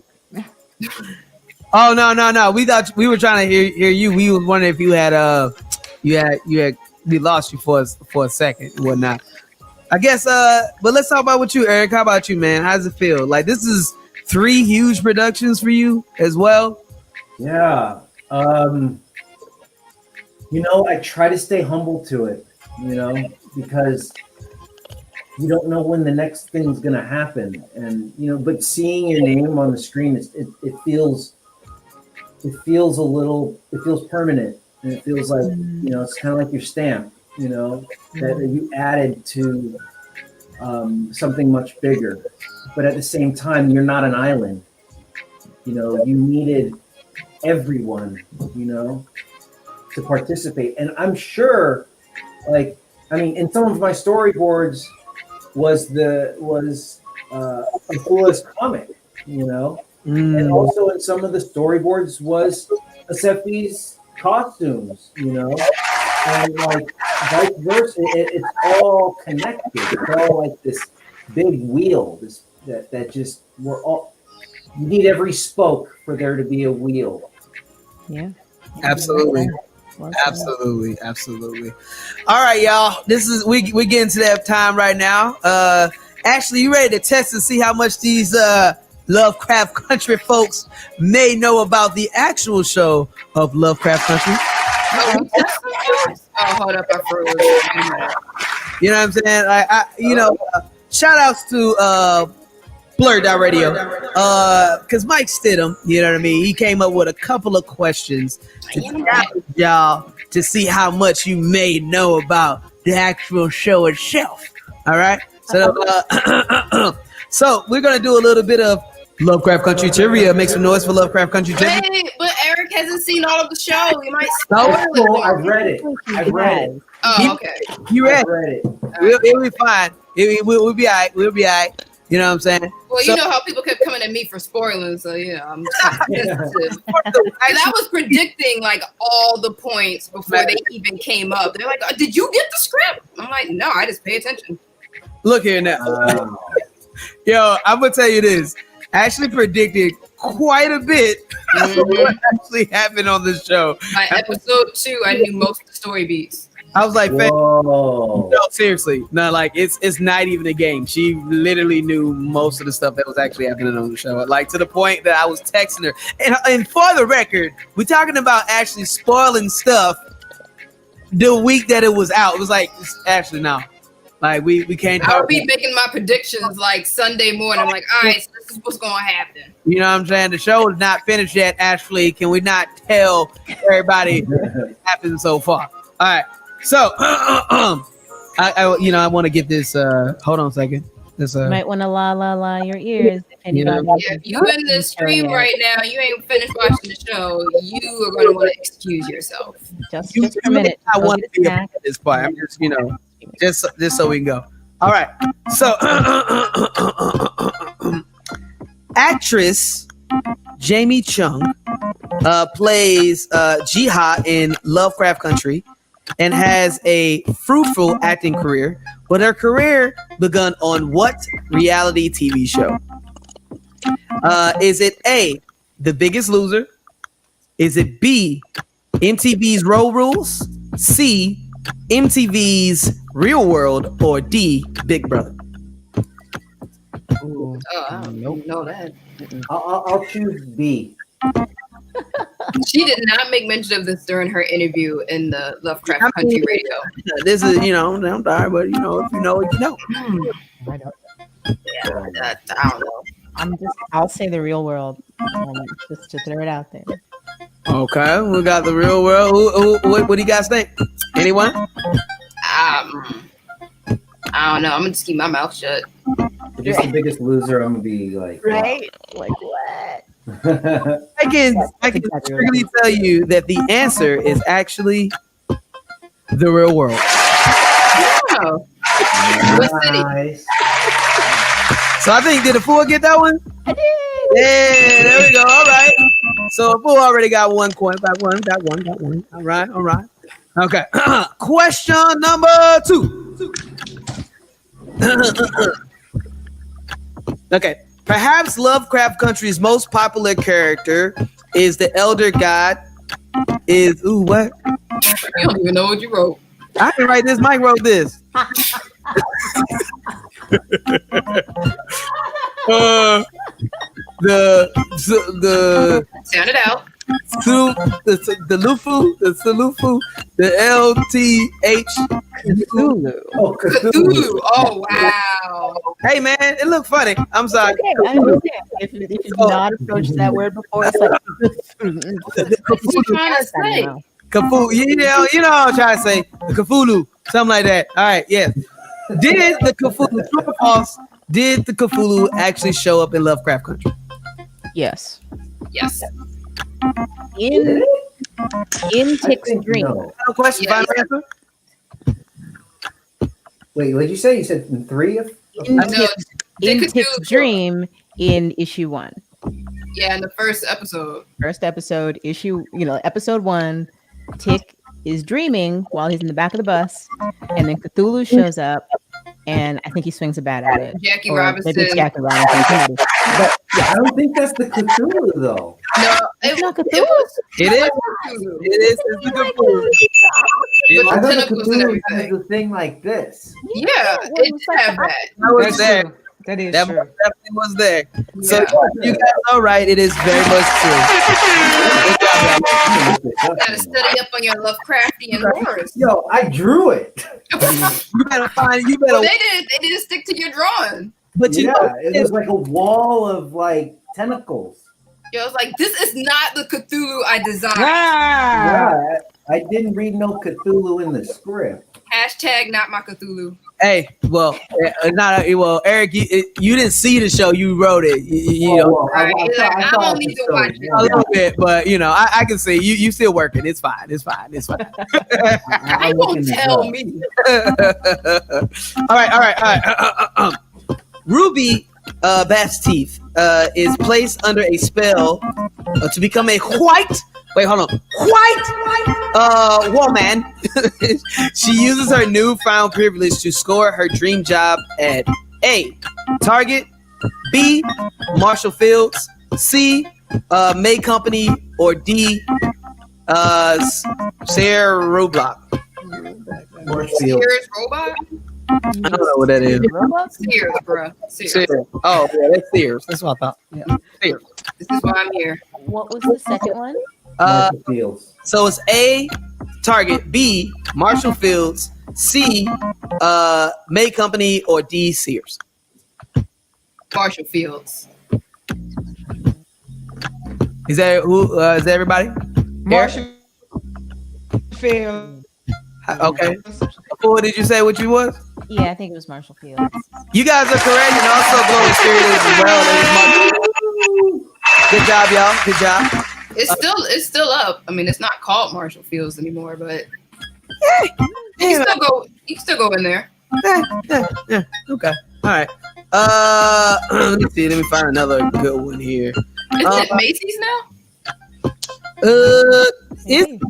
Oh no! We thought we were trying to hear you. We were wondering if you had we lost you for a second and whatnot. I guess but let's talk about what you, Eric. How about you, man? How does it feel? Like this is 3 huge productions for you as well. Yeah. I try to stay humble to it, because you don't know when the next thing's gonna happen. And but seeing your name on the screen it feels permanent, and it feels like it's kind of like your stamp, that you added to something much bigger. But at the same time, you're not an island. You needed everyone, to participate. And I'm sure, in some of my storyboards was Afua's comic, and also in some of the storyboards was Hatsephi's costumes, and like vice versa. It's all connected. It's all like this big wheel. That just we're all. You need every spoke for there to be a wheel. Yeah. Absolutely. All right, y'all. This is we getting to that time right now. Ashley, you ready to test and see how much these Lovecraft Country folks may know about the actual show of Lovecraft Country? Oh, hold up, I froze. You know what I'm saying? Shout outs to Blur.radio. Because Mike Stidham, you know what I mean? He came up with a couple of questions to challenge y'all to see how much you may know about the actual show itself. All right? So we're going to do a little bit of Lovecraft Country trivia. Make some noise for Lovecraft Country trivia. Wait, but Eric hasn't seen all of the show. You might No, spoil it. I've read it. Oh, okay. You ready? I've read it. It'll be fine. We'll be all right. We'll be all right. You know what I'm saying? Well, you know how people kept coming at me for spoiling, so I'm sensitive. I was predicting like all the points before they even came up. They're like, "Did you get the script?" I'm like, "No, I just pay attention." Look here now. Yo, I'm gonna tell you this. I actually predicted quite a bit of what actually happened on the show. By episode 2, I knew most of the story beats. I was like, Whoa. no, seriously, no, like it's not even a game. She literally knew most of the stuff that was actually happening on the show, like to the point that I was texting her. And for the record, we're talking about actually spoiling stuff the week that it was out. It was like, actually, no, like we can't. I'll be making my predictions like Sunday morning. I'm like, all right, so this is what's gonna happen. You know what I'm saying? The show is not finished yet. Ashley, can we not tell everybody what happened so far? All right. So, I want to get this. Hold on a second. This, You might want to la your ears. If You know, anybody Yeah, you in the stream right now. You ain't finished watching the show. You are gonna want to excuse yourself. just you for a minute. I Go want get to a be a snack. part of this part. I'm just, just so we can go. All right. So, actress Jamie Chung plays Jiha in Lovecraft Country and has a fruitful acting career, but her career begun on what reality TV show? Is it A, The Biggest Loser? Is it B, MTV's Road Rules? C, MTV's Real World? Or D, Big Brother? Oh, I don't know that. I'll choose B. She did not make mention of this during her interview in the Lovecraft Country radio. This is, I'm sorry, but if you know, you know. I don't- I don't know. I'll say the real world. Just to throw it out there. Okay, we got the Real World. What do you guys think? Anyone? I don't know. I'm gonna just keep my mouth shut. If it's The Biggest Loser, I'm gonna be like, Right? Like what? I can strictly tell you that the answer is actually the Real World. Oh. What city? nice. So I think, did Afua get that one? I did. Yeah, there we go. All right. So Afua already got 1 point. Got one. All right. Okay. Question number 2. Okay. Perhaps Lovecraft Country's most popular character is the Elder God. What? You don't even know what you wrote. I didn't write this. Mike wrote this. The Sound it out. the Lufu, the Salufu, the LTH. Cthulhu. Oh, Cthulhu. Oh wow. Hey man, it looked funny. I'm sorry. Okay, I understand. If you've not approached that word before, it's like What you trying to say? Cthulhu. You know what I'm trying to say. The Cthulhu, something like that. All right, yeah. Did the Cthulhu, true or false? Did the Cthulhu actually show up in Lovecraft Country? yes. Yes. In I Tick's think dream. no. Final question, Yeah, final answer? Wait, what did you say? You said in 3 of? In No, Tick's, they in could Tick's do- dream in issue 1. Yeah, in the first episode. First episode, episode 1, Tick is dreaming while he's in the back of the bus, and then Cthulhu shows up, and I think he swings a bat at it. Jackie Or Robinson. maybe it's Jackie Robinson. somebody. But I don't think that's the Cthulhu though. No, it's not Cthulhu. It was It is. Cthulhu. It is. It's the Cthulhu. With I the thought the tentacles and Cthulhu everything. was the thing like this. Yeah, well, it it's did like have that. That was That's there. true. That is That true. definitely was there. So Yeah. you guys are right. It is very much true. Good job, guys. You gotta study up on your Lovecraftian horrors. Yo, I drew it. You better find. You Well, better. they didn't stick to your drawing. But you Yeah, know, it was like a wall of like tentacles. Yo, I was like, this is not the Cthulhu I designed. Ah, Yeah, I didn't read no Cthulhu in the script. Hashtag not my Cthulhu. hey, Eric, you didn't see the show. You wrote it. You know. well, Right, he's like, I thought don't need to watch it. A little bit, but I can see you still working. It's fine. It's fine. I won't tell me. All right. Ruby Bastille is placed under a spell to become a white woman. She uses her newfound privilege to score her dream job at A, Target, B, Marshall Fields, C, May Company, or D, Sarah Roblox? Morphfield. Sears robot? I don't know what that is. Sears, bro. Sears. Sears. Oh, yeah, that's Sears. That's what I thought. Yeah, Sears. This is why I'm here. What was the second one? Marshall Fields. So it's A, Target, B, Marshall Fields, C, May Company, or D, Sears. Marshall Fields. Is that who? Is that everybody? Marshall Field. Okay. What did you say? What you was? Yeah, I think it was Marshall Fields. You guys are correct, and also Glowing Spirit is as well. Good job, y'all. Good job. It's still up. I mean, it's not called Marshall Fields anymore, but Yeah. you can still go in there. Yeah. Okay. All right. Let me see. Let me find another good one here. Isn't it Macy's now?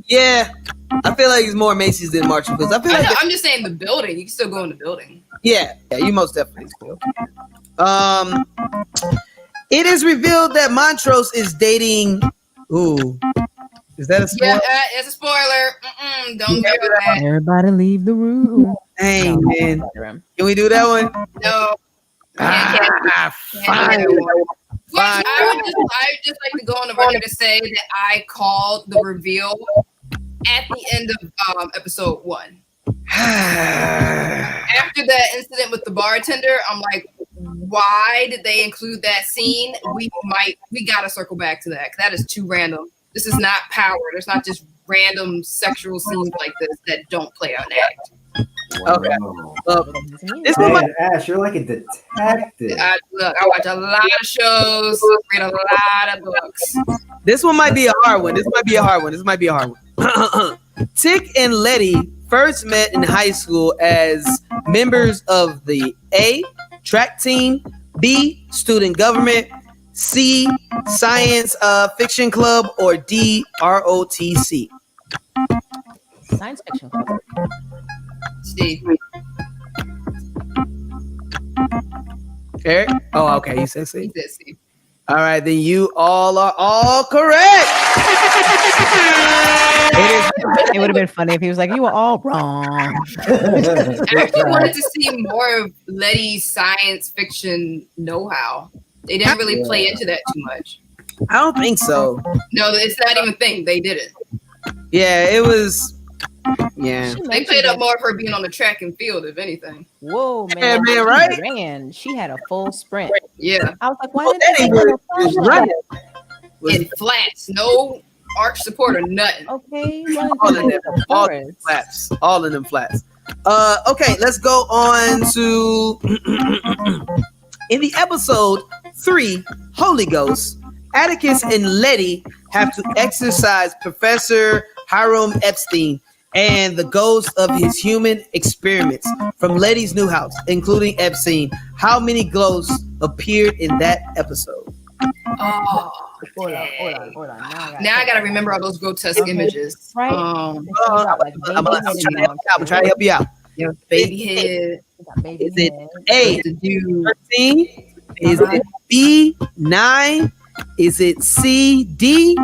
Yeah. I feel like it's more Macy's than Marshall Fields. I feel like I'm just saying the building. You can still go in the building. yeah, you most definitely still. It is revealed that Montrose is dating. Ooh, is that a spoiler? Yeah, it's a spoiler. Don't do that. Everybody leave the room. Dang, man. Can we do that one? No. Fine. Which I would just like to go on the record to say that I called the reveal at the end of episode 1. After that incident with the bartender, I'm like, why did they include that scene? We gotta circle back to that. 'Cause that is too random. This is not Power. There's not just random sexual scenes like this that don't play out an act. Okay. This Man, one, Ash, you're like a detective. I watch a lot of shows, read a lot of books. this one might be a hard one. This might be a hard one. Tick and Letty first met in high school as members of the A, track team, B, student government, C, science fiction club, or D, ROTC. Science fiction club. Steve. Eric? Oh, okay. You said C. He said Steve. All right, then you all are all correct. It would have been funny if he was like, "You were all wrong." I actually wanted to see more of Letty's science fiction know-how. They didn't really play into that too much. I don't think so. No, it's not even a thing. They didn't. Yeah, it was. Yeah. They played up more of her being on the track and field, if anything. Whoa, man! Yeah, man, She right? ran. She had a full sprint. Yeah. I was like, "Why Oh, did that they ain't make her what was a right. In flats, no arch support or nothing. Okay, All of them flats. All of them flats. Okay, let's go on to in the episode 3, Holy Ghost, Atticus and Letty have to exorcise Professor Hiram Epstein and the ghost of his human experiments from Letty's new house, including Epstein. How many ghosts appeared in that episode? Oh, Hold on. now I gotta remember all those grotesque images. Right. I'm trying to help you out. Baby head. Is it A, The dude. 13? Is it B, 9? Is it C, D?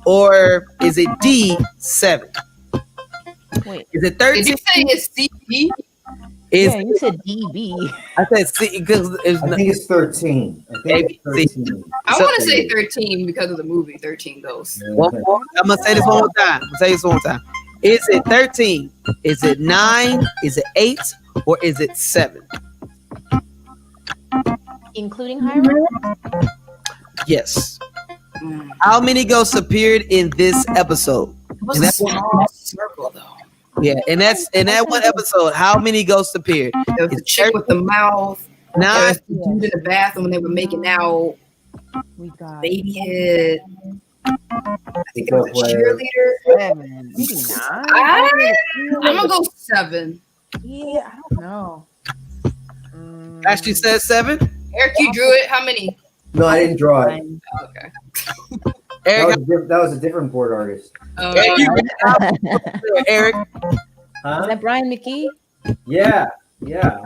Or is it D, 7? Wait. Is it Did 13? you say it's CD? Yeah, you said DB. I said C because it's I think it's 13. I think it's 13. I So- want to say 13 because of the movie 13 Ghosts. one more. I'm gonna say this one more time. Is it 13? Is it 9? Is it 8? Or is it 7? Including Hiram? Yes. How many ghosts appeared in this episode? It was And a that's small circle though. Yeah, and that's in that one episode. How many ghosts appeared? There was the chick with the mouth. There 9. was the dude in the bathroom when they were making out. We got Baby head. I think there was a cheerleader. 7. Maybe 9. I'm gonna go 7. Yeah, I don't know. Ashley says 7. Eric, you drew it. How many? No, I didn't draw it. Okay. Eric, That was a different board artist. Eric, Is Huh? that Brian McKee? Yeah.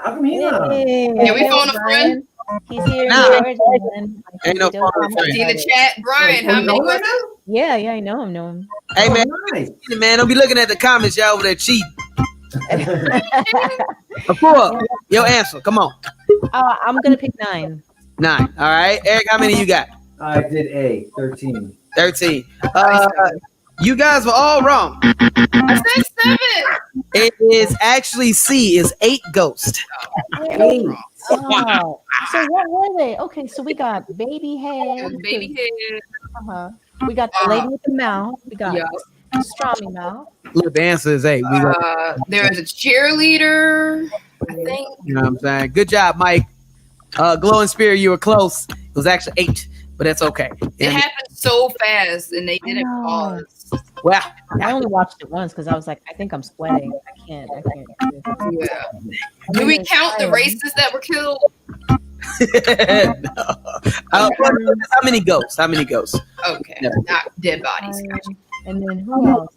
How come he's not on? Yeah, we phone a friend. He's here. Nah. And Ain't no phone friend. See in the chat, Brian. How many right questions? Yeah, I know him. Hey, man, nice. man, don't be looking at the comments. Y'all over there cheating. Afua, your answer. Come on. I'm gonna pick 9. 9. All right. Eric, how many you got? I did A, 13. 13. You guys were all wrong. I said 7. It is actually C, is 8 ghosts. Oh, so what were they? Okay, so we got baby head. Baby head. We got the lady with the mouth. We got Yeah. the Strami mouth. Look, the answer is 8. We got, There is a cheerleader. I think. you know what I'm saying? Good job, Mike. Glowing Spirit, you were close. It was actually 8, but that's okay. It happened so fast, and they didn't know. pause. Well, I only watched it once because I was like, I think I'm sweating. I can't. Yeah. Do we count the races that were killed? no. How many ghosts? How many ghosts? Okay, not dead bodies. And then who else?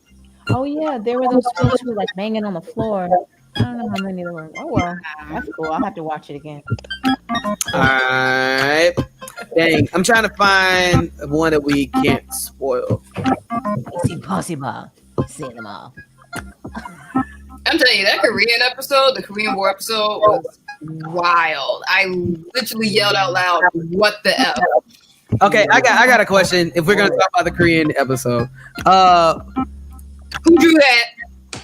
Oh yeah, there were those folks who were like banging on the floor. I don't know how many there were. Oh well, that's cool. I'll have to watch it again. All right. Dang, I'm trying to find one that we can't spoil. It's impossible. Seeing them all. I'm telling you, that Korean episode, the Korean War episode, was wild. I literally yelled out loud, "What the F?" Okay, I got a question. If we're gonna talk about the Korean episode, Who drew that?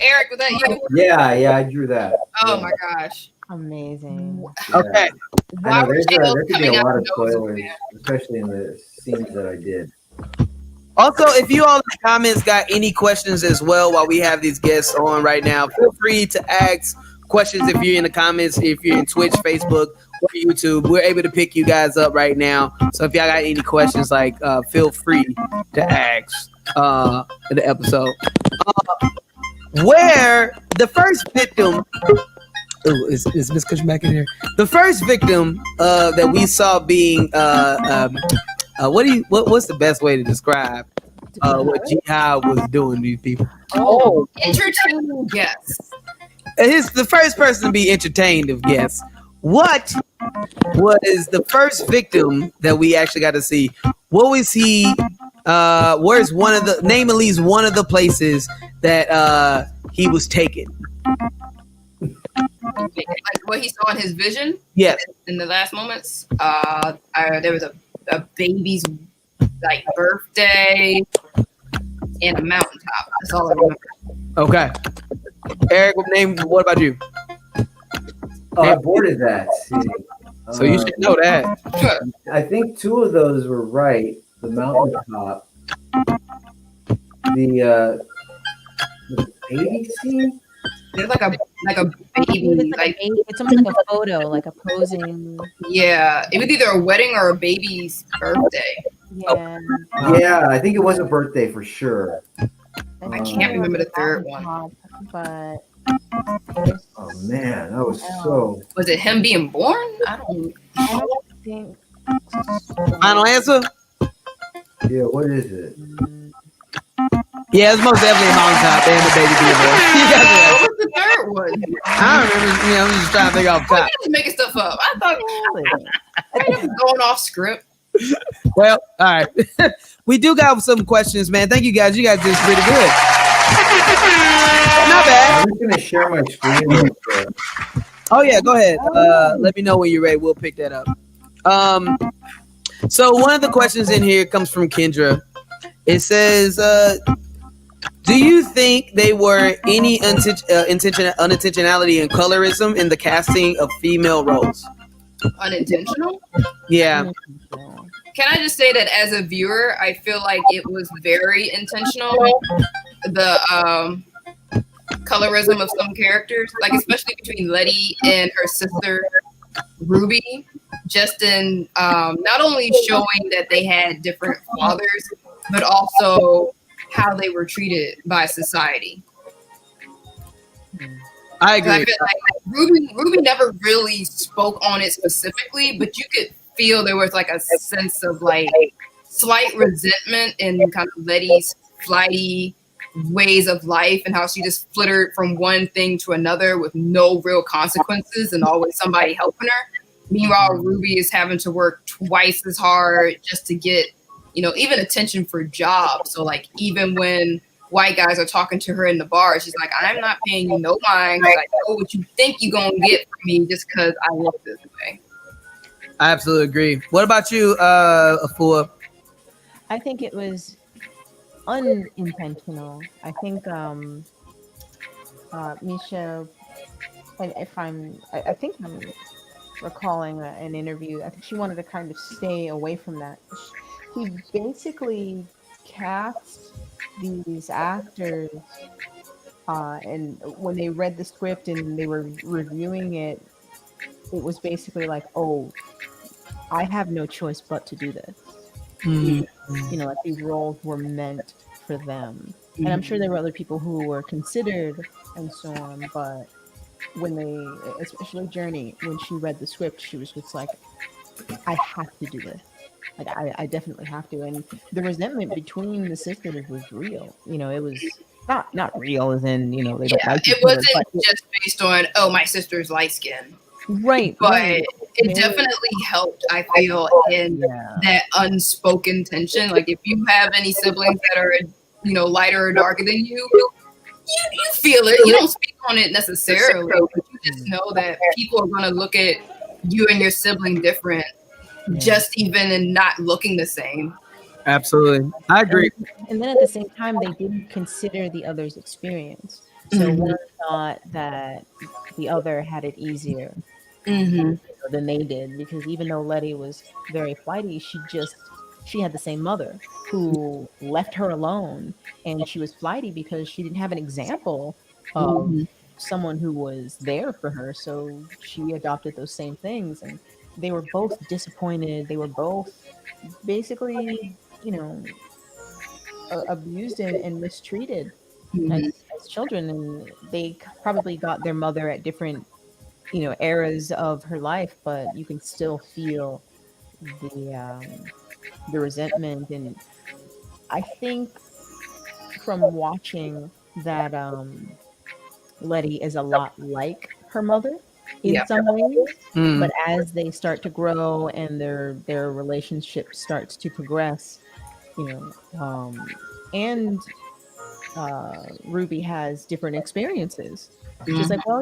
Eric, was that you? Yeah, I drew that. Oh Yeah. my gosh. Amazing. okay. Why were There tails could be coming a out lot of of noses, spoilers, man? especially in the scenes that I did. Also, if you all in the comments got any questions as well while we have these guests on right now, feel free to ask questions if you're in the comments, if you're in Twitch, Facebook, or YouTube. We're able to pick you guys up right now. So if y'all got any questions, like feel free to ask in the episode. Where the first victim is Miss Kushma back in here? The first victim that we saw being what's the best way to describe what Jihad was doing to these people? Oh, entertaining guests. The first person to be entertained of guests. What was the first victim that we actually got to see? What was he? Where's name at least one of the places that he was taken? Like what he saw in his vision. Yes. In the last moments. There was a baby's like birthday and a mountaintop. That's all I remember. Okay. Eric, what about you? Oh, I boarded that. See. So you should know that. Sure. I think 2 of those were right. The mountaintop, the baby scene. There's like a baby, like It's almost like a photo, like a posing. yeah. It was either a wedding or a baby's birthday. Yeah. Yeah, I think it was a birthday for sure. I can't remember the third one. But Oh man, that was so. Was it him being born? I don't think. Final answer? Yeah, what is it? Yeah, it's most definitely a mountaintop and the baby being born. You got What that. was the third one? I don't remember. I'm just trying to think off the Why top. you just making stuff up? I thought I was going off script. Well, all right. We do got some questions, man. Thank you guys. You guys did pretty good. Not bad. I'm just gonna share my screen. Real quick. Oh yeah, go ahead. Let me know when you're ready. We'll pick that up. So one of the questions in here comes from Kendra. It says, do you think there were any unintentionality and colorism in the casting of female roles? Unintentional? Yeah. Can I just say that as a viewer, I feel like it was very intentional. The colorism of some characters, like especially between Letty and her sister Ruby, just in not only showing that they had different fathers, but also how they were treated by society. I I agree. feel like Ruby never really spoke on it specifically, but you could feel there was like a sense of like slight resentment in kind of Letty's flighty ways of life and how she just flittered from one thing to another with no real consequences and always somebody helping her. Meanwhile, Ruby is having to work twice as hard just to get, even attention for jobs. So like, even when white guys are talking to her in the bar, she's like, I'm not paying you no mind because I know what you think you're going to get from me just because I look this way. I absolutely agree. What about you, Afua? I think it was unintentional. I think Misha, and I think I'm recalling an interview. I think she wanted to kind of stay away from that. He basically cast these actors, and when they read the script and they were reviewing it, it was basically like, oh, I have no choice but to do this. Like these roles were meant for them. And I'm sure there were other people who were considered and so on, but when they, especially Journey, when she read the script, she was just like, I have to do this. Like, I definitely have to. And the resentment between the sisters was real. It was not real as in, they don't like each it wasn't other, just based on, oh, my sister's light skin. Right. But right. it definitely helped, I feel, in that unspoken tension. Like, if you have any siblings that are, lighter or darker than you feel it. You don't speak on it necessarily, but you just know that people are going to look at you and your sibling different, just even in not looking the same. Absolutely. I agree. And then at the same time, they didn't consider the other's experience. So one thought that the other had it easier than they did, because even though Letty was very flighty, she had the same mother who left her alone, and she was flighty because she didn't have an example of someone who was there for her. So she adopted those same things, and they were both disappointed. They were both basically, abused and mistreated as children, and they probably got their mother at different, eras of her life, but you can still feel the resentment. And I think from watching that Letty is a lot like her mother in some ways, but as they start to grow and their relationship starts to progress, and Ruby has different experiences. She's like, well,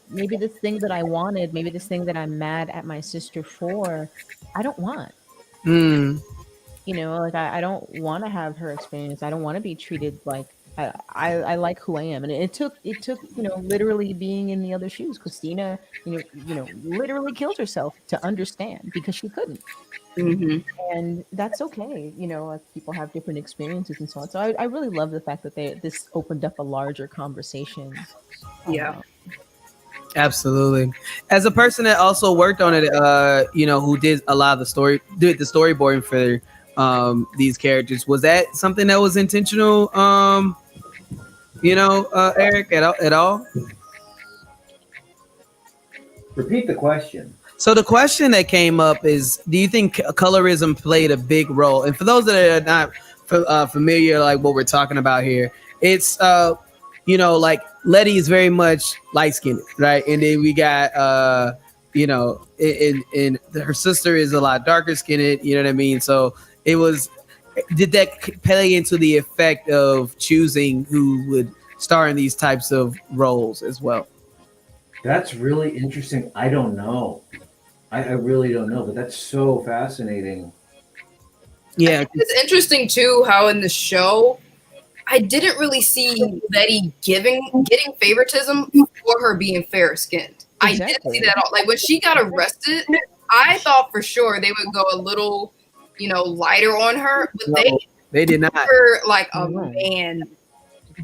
maybe this thing that I wanted, maybe this thing that I'm mad at my sister for, I don't want. Like I don't want to have her experience. I don't want to be treated like I like who I am. And it took literally being in the other shoes. Christina, literally killed herself to understand, because she couldn't. And that's okay. Like, people have different experiences and so on. So I really love the fact that this opened up a larger conversation. Absolutely. As a person that also worked on it, who did a lot of did the storyboarding for these characters, was that something that was intentional, Erick, at all? Repeat the question. So the question that came up is, do you think colorism played a big role? And for those that are not familiar, like what we're talking about here, it's like Letty is very much light skinned, right? And then we got and her sister is a lot darker skinned. You know what I mean? So did that play into the effect of choosing who would star in these types of roles as well? That's really interesting. I don't know. I really don't know, but that's so fascinating. Yeah. It's interesting too how in the show I didn't really see Letty getting favoritism for her being fair skinned. Exactly. I didn't see that at all. Like, when she got arrested, I thought for sure they would go a little, lighter on her, but they did not. Her like a man.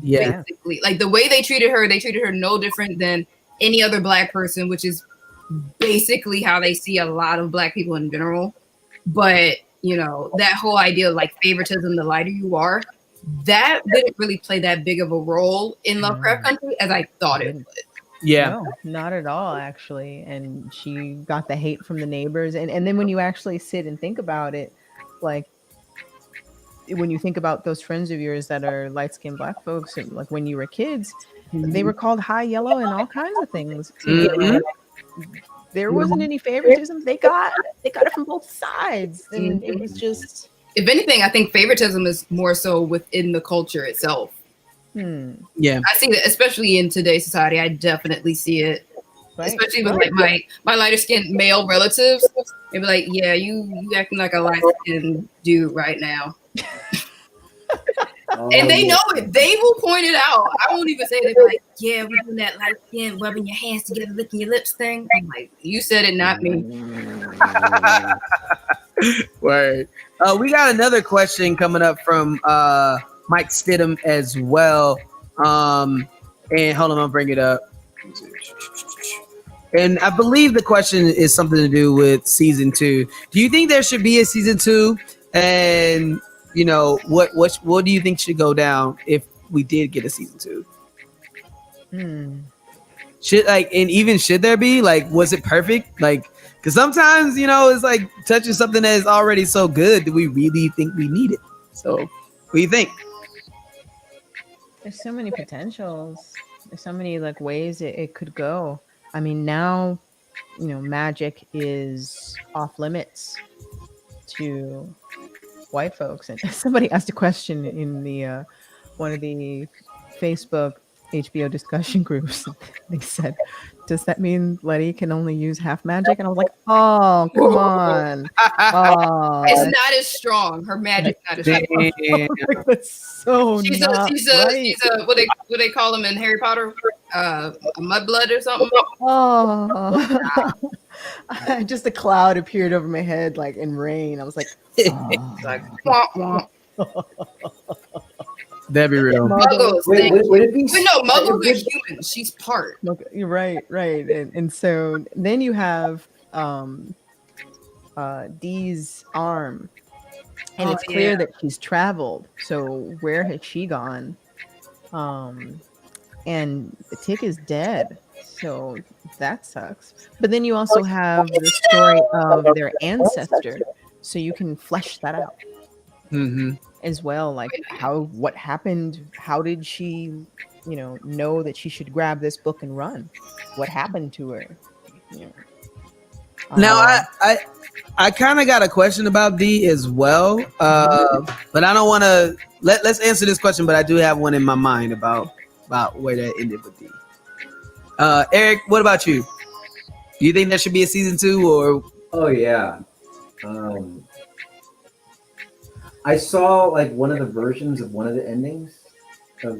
Yeah. Basically. Like, the way they treated her no different than any other Black person, which is basically how they see a lot of Black people in general. But, that whole idea of like favoritism, the lighter you are, that didn't really play that big of a role in Lovecraft Country as I thought it would. Yeah. No, not at all, actually. And she got the hate from the neighbors. And then when you actually sit and think about it, like, when you think about those friends of yours that are light-skinned Black folks, and like when you were kids, they were called high yellow and all kinds of things. there wasn't any favoritism. They got it from both sides, and it was just. If anything, I think favoritism is more so within the culture itself. Yeah, I see that, especially in today's society. I definitely see it, Right. especially with like my lighter skinned male relatives. They'd be like, "Yeah, you acting like a light skinned dude right now," and they know it. They will point it out. I won't even say they're like, "Yeah, we're doing that light skin, rubbing your hands together, licking your lips thing." I'm like, "You said it, not me." Word. We got another question coming up from Mike Stidham as well. And hold on, I'll bring it up. And I believe the question is something to do with season 2. Do you think there should be a season 2? And you know, what do you think should go down if we did get a season 2? Should should there be, like, was it perfect? Like, because sometimes, you know, it's like touching something that is already so good. Do we really think we need it? So, what do you think? There's so many potentials. There's so many like ways it could go. I mean, now, you know, magic is off limits to white folks. And somebody asked a question in the one of the Facebook HBO discussion groups. They said, "Does that mean Letty can only use half magic?" And I was like, "Oh, come on! Oh, It's not as strong. Her magic's not as strong. That's so She's not right. a what they call him in Harry Potter, a mudblood or something. Oh, just a cloud appeared over my head like in rain. I was like, oh. Like, wah, wah. That'd be real. Muggles. Would it be? But no, Muggles are humans. She's part. You're right. And so then you have Dee's arm, and it's clear that she's traveled. So where has she gone? And Tick is dead. So that sucks. But then you also have the story of their ancestor, so you can flesh that out as well. Like what happened? How did she, know that she should grab this book and run? What happened to her? Now I kind of got a question about Dee as well, but I don't want to. Let's answer this question. But I do have one in my mind about where that ended with Dee. Eric, what about you? Do you think there should be a season 2 or? Oh yeah. I saw like one of the versions of one of the endings of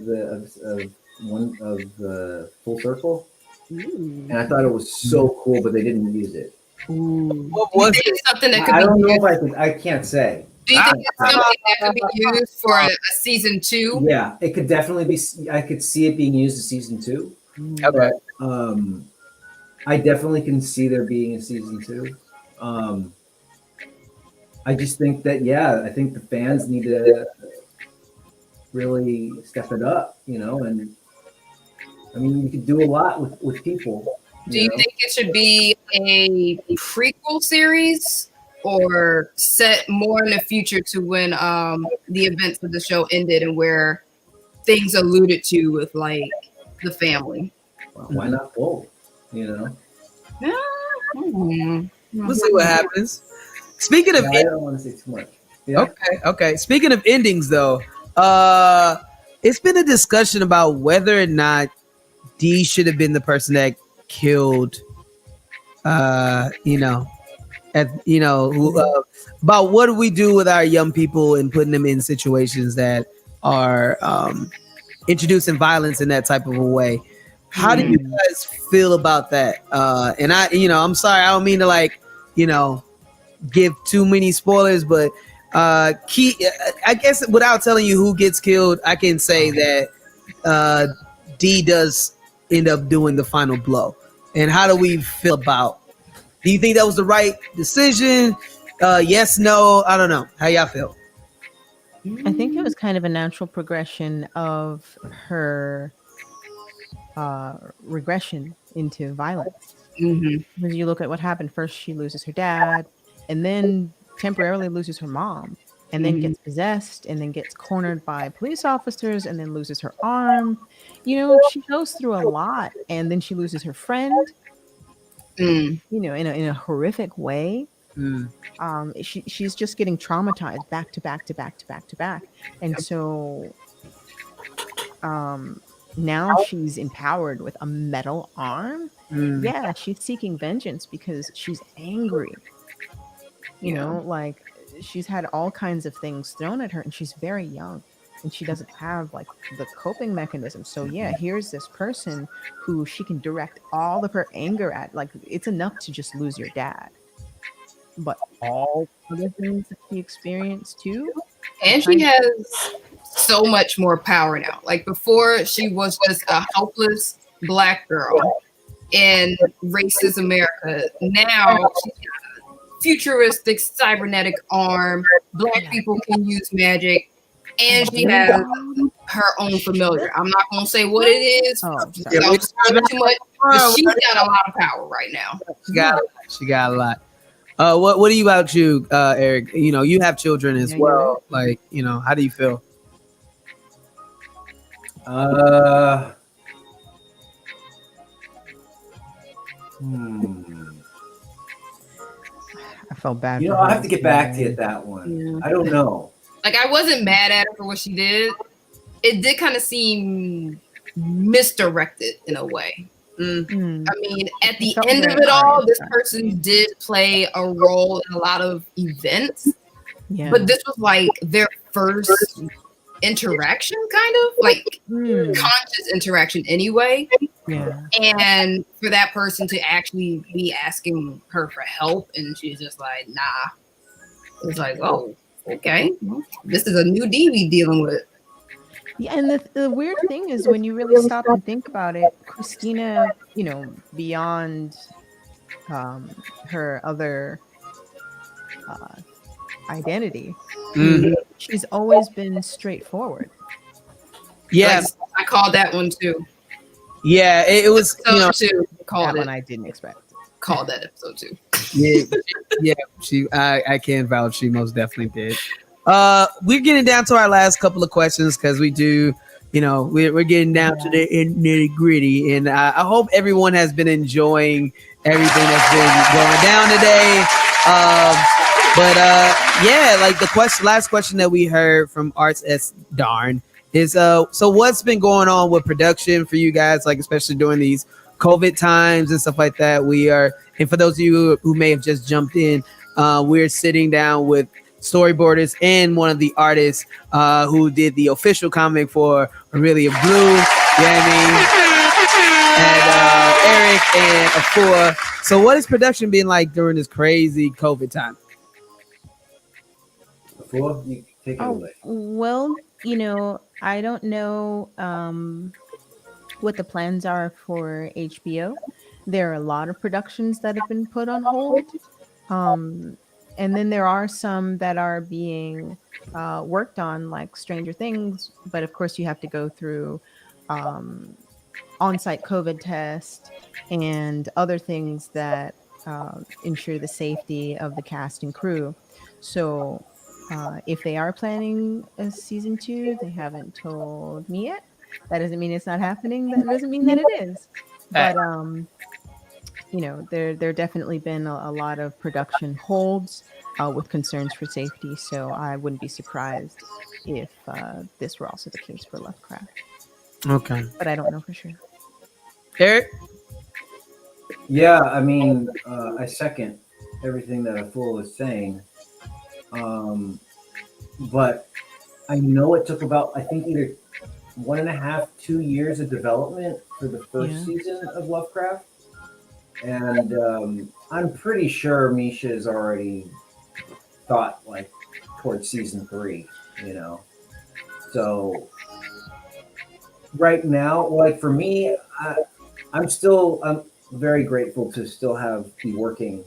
one of the Full Circle, and I thought it was so cool, but they didn't use it. What was it? Something that could I be don't know used. if I could. I can't say. Do you think it's something that could be used for a season 2? Yeah, it could definitely be. I could see it being used as season 2. Okay. But, I definitely can see there being a season 2. I just think that I think the fans need to really step it up, and I mean you could do a lot with people. Do you think it should be a prequel series or set more in the future to when the events of the show ended and where things alluded to with like the family? Well, why not both? We'll see what happens. Speaking of, I don't want to say too much. Yeah? Okay. Speaking of endings, though, it's been a discussion about whether or not Dee should have been the person that killed, about what do we do with our young people and putting them in situations that are introducing violence in that type of a way. How do you guys feel about that? And I'm sorry, I don't mean to give too many spoilers, but I guess without telling you who gets killed, I can say that Dee does end up doing the final blow. And how do we feel about? Do you think that was the right decision? Yes, no, I don't know. How y'all feel? I think it was kind of a natural progression of her regression into violence. When you look at what happened, first she loses her dad, and then temporarily loses her mom, and then gets possessed, and then gets cornered by police officers, and then loses her arm. She goes through a lot, and then she loses her friend. Mm. in a horrific way. Mm. She's just getting traumatized back to back to back to back to back, and so now she's empowered with a metal arm. Mm. Yeah, she's seeking vengeance because she's angry. Like she's had all kinds of things thrown at her, and she's very young, and she doesn't have like the coping mechanism. So yeah, here's this person who she can direct all of her anger at. Like it's enough to just lose your dad, but all other things that she experienced too. And she has so much more power now. Like before, she was just a helpless Black girl in racist America. Now she's got a futuristic cybernetic arm. Black people can use magic, and she has her own familiar. I'm not gonna say what it is. Oh, Yeah, Don't spoil too much. But she's got a lot of power right now. She got a lot. What about you, Eric? You have children as well. Like, how do you feel? I felt bad. I have to get back to you at that one. Yeah. I don't know. Like I wasn't mad at her for what she did. It did kind of seem misdirected in a way. Mm. I mean, at the felt end of very it all, hard. this person did play a role in a lot of events, Yeah. but this was like their first interaction, kind of like conscious interaction anyway. Yeah. And for that person to actually be asking her for help, and she's just like, nah. It's like, oh, okay. Well, this is a new D we dealing with. Yeah, and the weird thing is when you really stop and think about it, Christina, beyond her other identity, she's always been straightforward. Yeah, Like, I called that one too. yeah, it was. Too. Called That it. one I didn't expect. Called that episode too. Yeah. I can vouch. She most definitely did. We're getting down to our last couple of questions because we do. We're getting down to the nitty gritty, and I hope everyone has been enjoying everything that's been going down today. Yeah, like the last question that we heard from Arts S. Darn is so what's been going on with production for you guys, like especially during these COVID times and stuff like that. And for those of you who may have just jumped in, we're sitting down with storyboarders and one of the artists who did the official comic for Aurelia Blue. You know what I mean? And Erick and Afua. So what has production been like during this crazy COVID time? Afua, you take it away. Well, I don't know what the plans are for HBO. There are a lot of productions that have been put on hold. And then there are some that are being worked on, like Stranger Things. But of course, you have to go through on-site COVID test and other things that ensure the safety of the cast and crew. So if they are planning a season 2, they haven't told me yet. That doesn't mean it's not happening. That doesn't mean that it is. But there definitely been a lot of production holds with concerns for safety. So I wouldn't be surprised if this were also the case for Lovecraft. Okay. But I don't know for sure. Erick? Yeah, I mean, I second everything that Afua was saying. But I know it took about, I think, either 1.5, 2 years of development for the first season of Lovecraft. And I'm pretty sure Misha's already thought like towards season 3, So right now, like for me, I'm very grateful to still be working.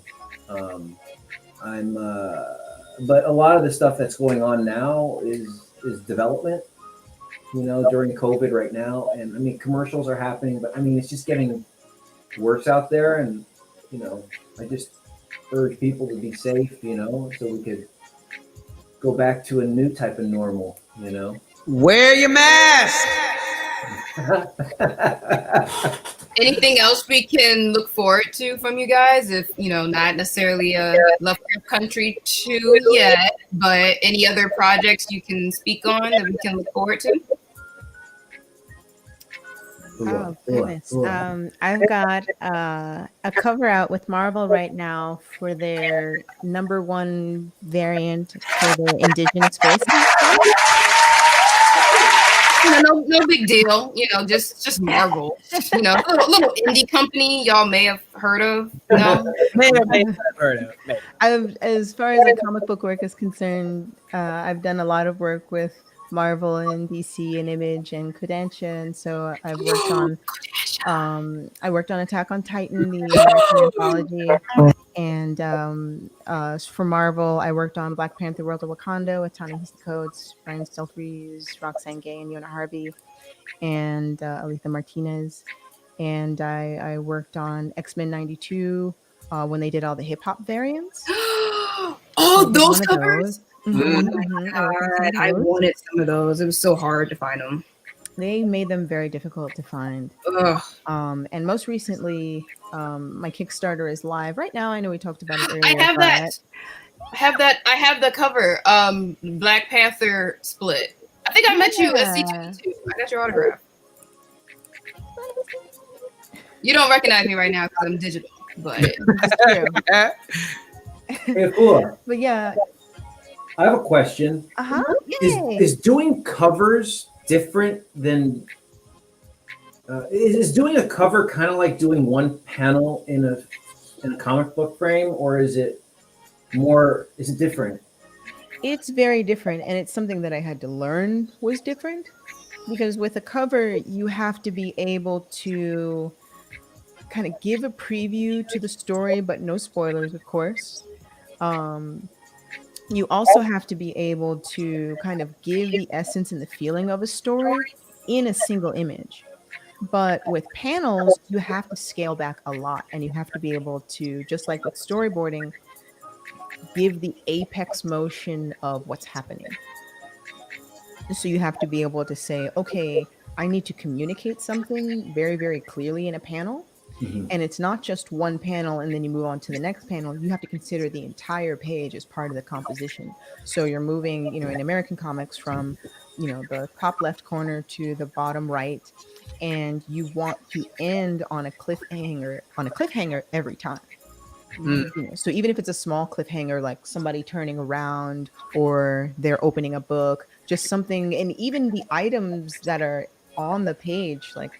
But a lot of the stuff that's going on now is development, during COVID right now. And I mean, commercials are happening, but I mean, it's just getting worse out there. And, I just urge people to be safe, so we could go back to a new type of normal, Wear your mask. Anything else we can look forward to from you guys? If not necessarily a Lovecraft Country 2 yet, but any other projects you can speak on that we can look forward to? Oh goodness. I've got a cover out with Marvel right now for their #1 variant for the Indigenous Voices. No big deal. Just Marvel. Little indie company y'all may have heard of. No, may have heard of. Maybe. As far as the comic book work is concerned, I've done a lot of work with Marvel and DC and Image and Kodansha, and so I've worked on Attack on Titan, the American anthology, and for Marvel, I worked on Black Panther: World of Wakanda with Ta-Nehisi Coates, Brian Stelfreeze, Roxane Gay, and Yona Harvey, and Aletha Martinez, and I worked on X-Men '92 when they did all the hip hop variants. Oh, those covers! I wanted some of those. It was so hard to find them. They made them very difficult to find. And most recently, my Kickstarter is live right now. I know we talked about it earlier. I have the cover. Black Panther split. I think I met you at C2. I got your autograph. You don't recognize me right now because I'm digital, but Hey, Afua, but yeah. I have a question. Is doing covers different than is doing a cover kind of like doing one panel in a comic book frame, or is it different? It's very different, and it's something that I had to learn was different, because with a cover you have to be able to kind of give a preview to the story, but no spoilers, of course. You also have to be able to kind of give the essence and the feeling of a story in a single image. But with panels, you have to scale back a lot, and you have to be able to, just like with storyboarding, give the apex motion of what's happening. So you have to be able to say, okay, I need to communicate something very, very clearly in a panel. And it's not just one panel and then you move on to the next panel. You have to consider the entire page as part of the composition. So you're moving, in American comics from, the top left corner to the bottom right, and you want to end on a cliffhanger every time. So even if it's a small cliffhanger, like somebody turning around or they're opening a book, just something, and even the items that are on the page, like,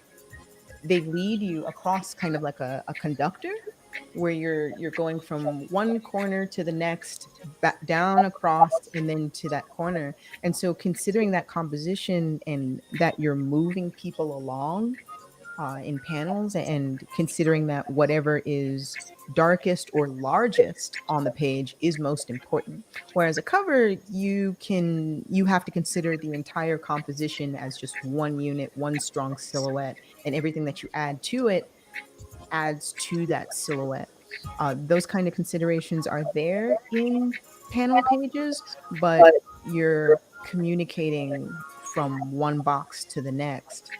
they lead you across kind of like a conductor, where you're going from one corner to the next, back down across, and then to that corner. And so considering that composition and that you're moving people along in panels, and considering that whatever is darkest or largest on the page is most important. Whereas a cover, you have to consider the entire composition as just one unit, one strong silhouette, and everything that you add to it adds to that silhouette. Those kind of considerations are there in panel pages, but you're communicating from one box to the next.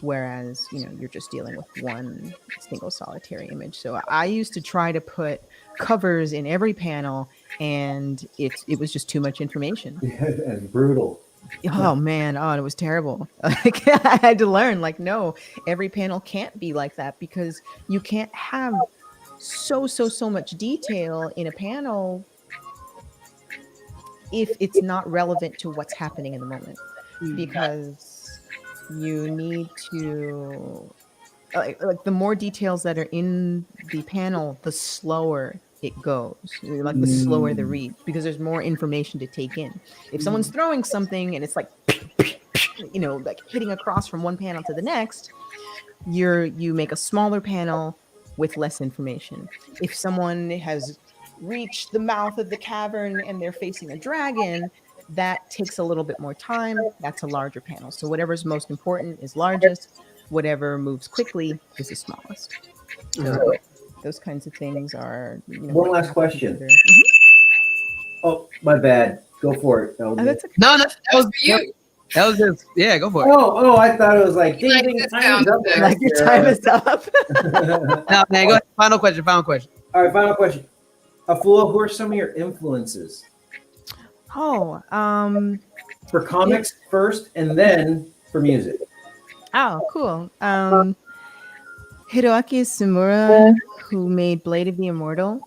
Whereas, you're just dealing with one single solitary image. So I used to try to put covers in every panel, and it was just too much information. It's brutal. Oh man, it was terrible. Like, I had to learn, like, no, every panel can't be like that, because you can't have so much detail in a panel if it's not relevant to what's happening in the moment. Because you need to, like the more details that are in the panel, the slower it goes, like the slower the read, because there's more information to take in. If someone's throwing something and it's like, like hitting across from one panel to the next, you make a smaller panel with less information. If someone has reached the mouth of the cavern and they're facing a dragon, that takes a little bit more time. That's a larger panel. So whatever's most important is largest. Whatever moves quickly is the smallest. So those kinds of things are. One last question. Oh, my bad. Go for it. That's okay. No, that was for you. That was just go for it. Oh, I thought it was like ding, Like ding, this time is up. sounds Like your time is up. No, man, go ahead. Final question. All right, final question. Afua, who are some of your influences Oh, for comics first, and then for music? oh, cool. Hiroaki Sumura, who made Blade of the Immortal.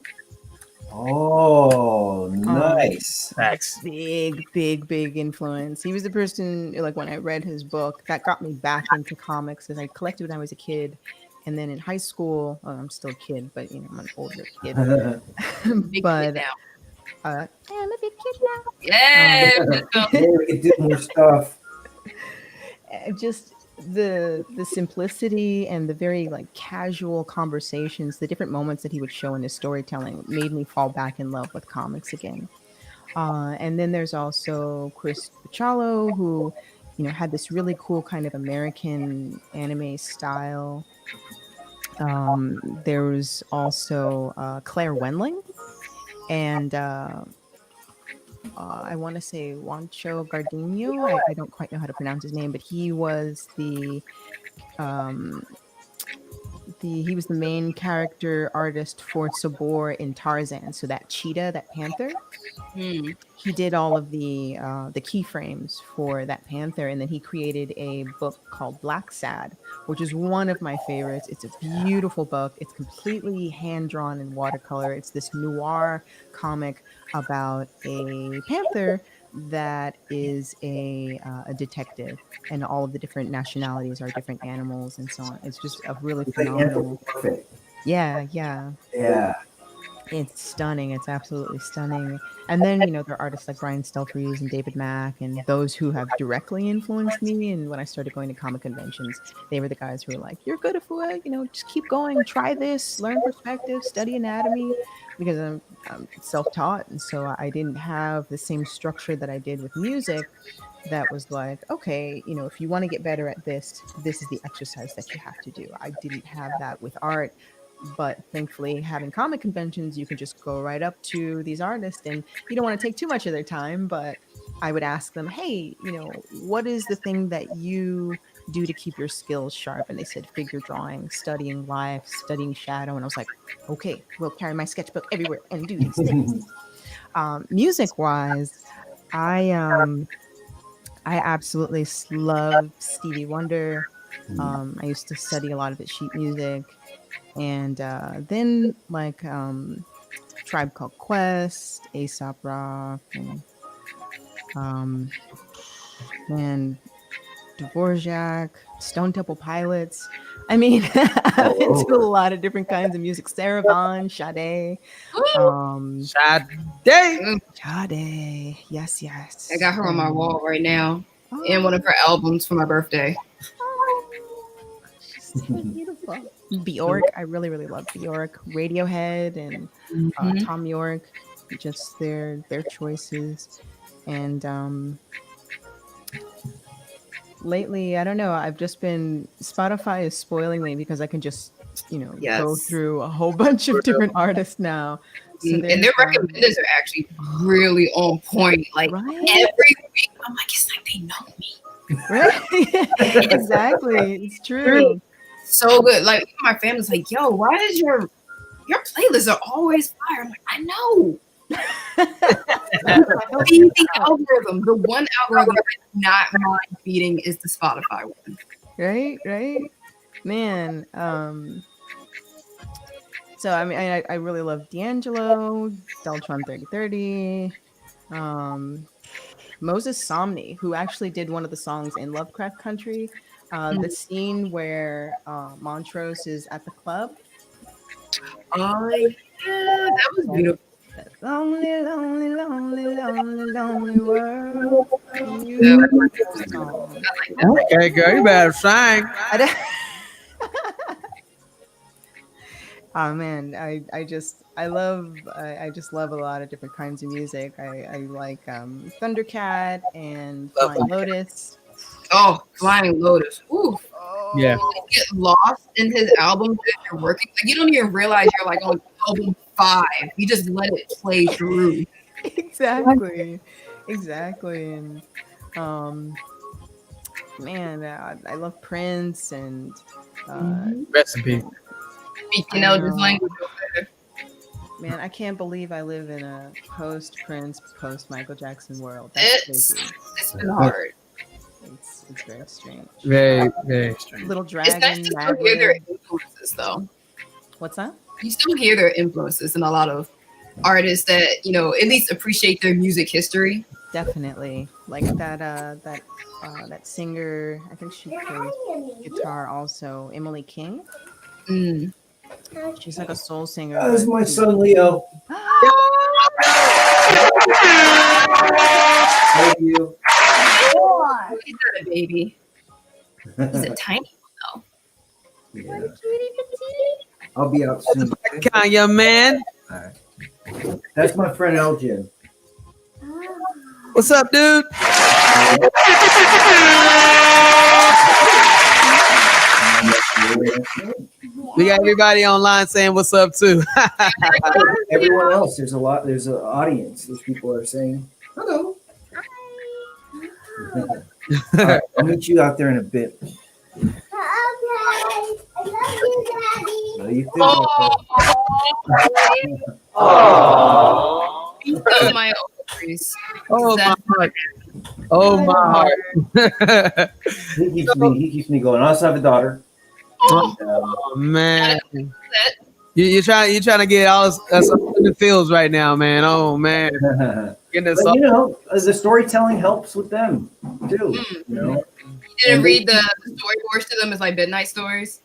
Oh, nice. Facts. Big influence. He was the person, like, when I read his book, that got me back into comics, as I collected when I was a kid. And then in high school, well, I'm still a kid, but I'm an older kid. Big But kid now. I'm a big kid now. Yeah. Yeah, we can do more stuff. Just the simplicity and the very like casual conversations, the different moments that he would show in his storytelling made me fall back in love with comics again. And then there's also Chris Bachalo, who had this really cool kind of American anime style. There was also Claire Wenling and I want to say Juancho Gardino. I don't quite know how to pronounce his name, but he was the main character artist for Sabor in Tarzan. So that cheetah, that panther, he did all of the keyframes for that panther, and then he created a book called Black Sad, which is one of my favorites. It's a beautiful book. It's completely hand drawn in watercolor. It's this noir comic about a panther that is a detective, and all of the different nationalities are different animals and so on. It's just a really phenomenal. Yeah. It's stunning. It's absolutely stunning. And then, there are artists like Brian Stelfreeze and David Mack, and those who have directly influenced me. And when I started going to comic conventions, they were the guys who were like, "You're good, Afua, just keep going, try this, learn perspective, study anatomy," because I'm self-taught. And so I didn't have the same structure that I did with music that was like, okay, if you want to get better at this, this is the exercise that you have to do. I didn't have that with art. But thankfully, having comic conventions, you can just go right up to these artists, and you don't want to take too much of their time. But I would ask them, hey, what is the thing that you do to keep your skills sharp? And they said figure drawing, studying life, studying shadow. And I was like, okay, we'll carry my sketchbook everywhere and do these things. Music wise, I absolutely love Stevie Wonder. I used to study a lot of his sheet music. And then like Tribe Called Quest, Aesop Rock, and Dvorak, Stone Temple Pilots. I mean, I'm into a lot of different kinds of music. Sarah Vaughan, Sade. Sade. Yes. I got her on my wall right now, and one of her albums for my birthday. She's so beautiful. Bjork, I really love Bjork. Radiohead and Tom York, just their choices. And lately, I don't know, I've just been, Spotify is spoiling me because I can just go through a whole bunch of different artists now. So and their recommenders are actually really on point. Like every week, I'm like, it's like they know me. Right? Exactly. It's true. So good. Like my family's like, yo, why is your playlists are always fire? I'm like, I know. The algorithm, the one algorithm that's not mind feeding is the Spotify one. Right? Man. So I mean I really love D'Angelo, Deltron 3030, Moses Somni, who actually did one of the songs in Lovecraft Country. The scene where Montrose is at the club. Oh yeah, that was beautiful. Lonely world. Beautiful song. Okay, girl, you better sing. Oh man, I just love a lot of different kinds of music. I like Thundercat and Flying Lotus. Oh, Flying Lotus. Ooh. Yeah. You get lost in his albums that you're working. Like, you don't even realize you're like on album 5. You just let it play through. Exactly. And man, I love Prince and Recipe. Speaking elders language over there. man, I can't believe I live in a post Prince, post Michael Jackson world. That's crazy. It's been hard. It's very strange. Very, very strange. Little It's nice dragon. to still hear their influences, though. What's that? You still hear their influences in a lot of artists that at least appreciate their music history. Definitely, like that singer. I think she plays guitar also. Emily King. Mm. She's like a soul singer. That was my son Leo. Thank you. He's not a baby. He's a tiny one, Yeah. I'll be out soon. Kanye, man. All right. That's my friend Elgin. What's up, dude? We got everybody online saying what's up too. Everyone else, there's an audience. These people are saying hello. All right, I'll meet you out there in a bit. Okay. I love you, Daddy. Love you too. though. My ovaries. Oh my heart. Oh my heart. He keeps me going. I also have a daughter. Oh man. You're trying to get all us in the fields right now, man. Oh man. Getting us But, the storytelling helps with them too. You didn't read the storyboards to them as like midnight stories.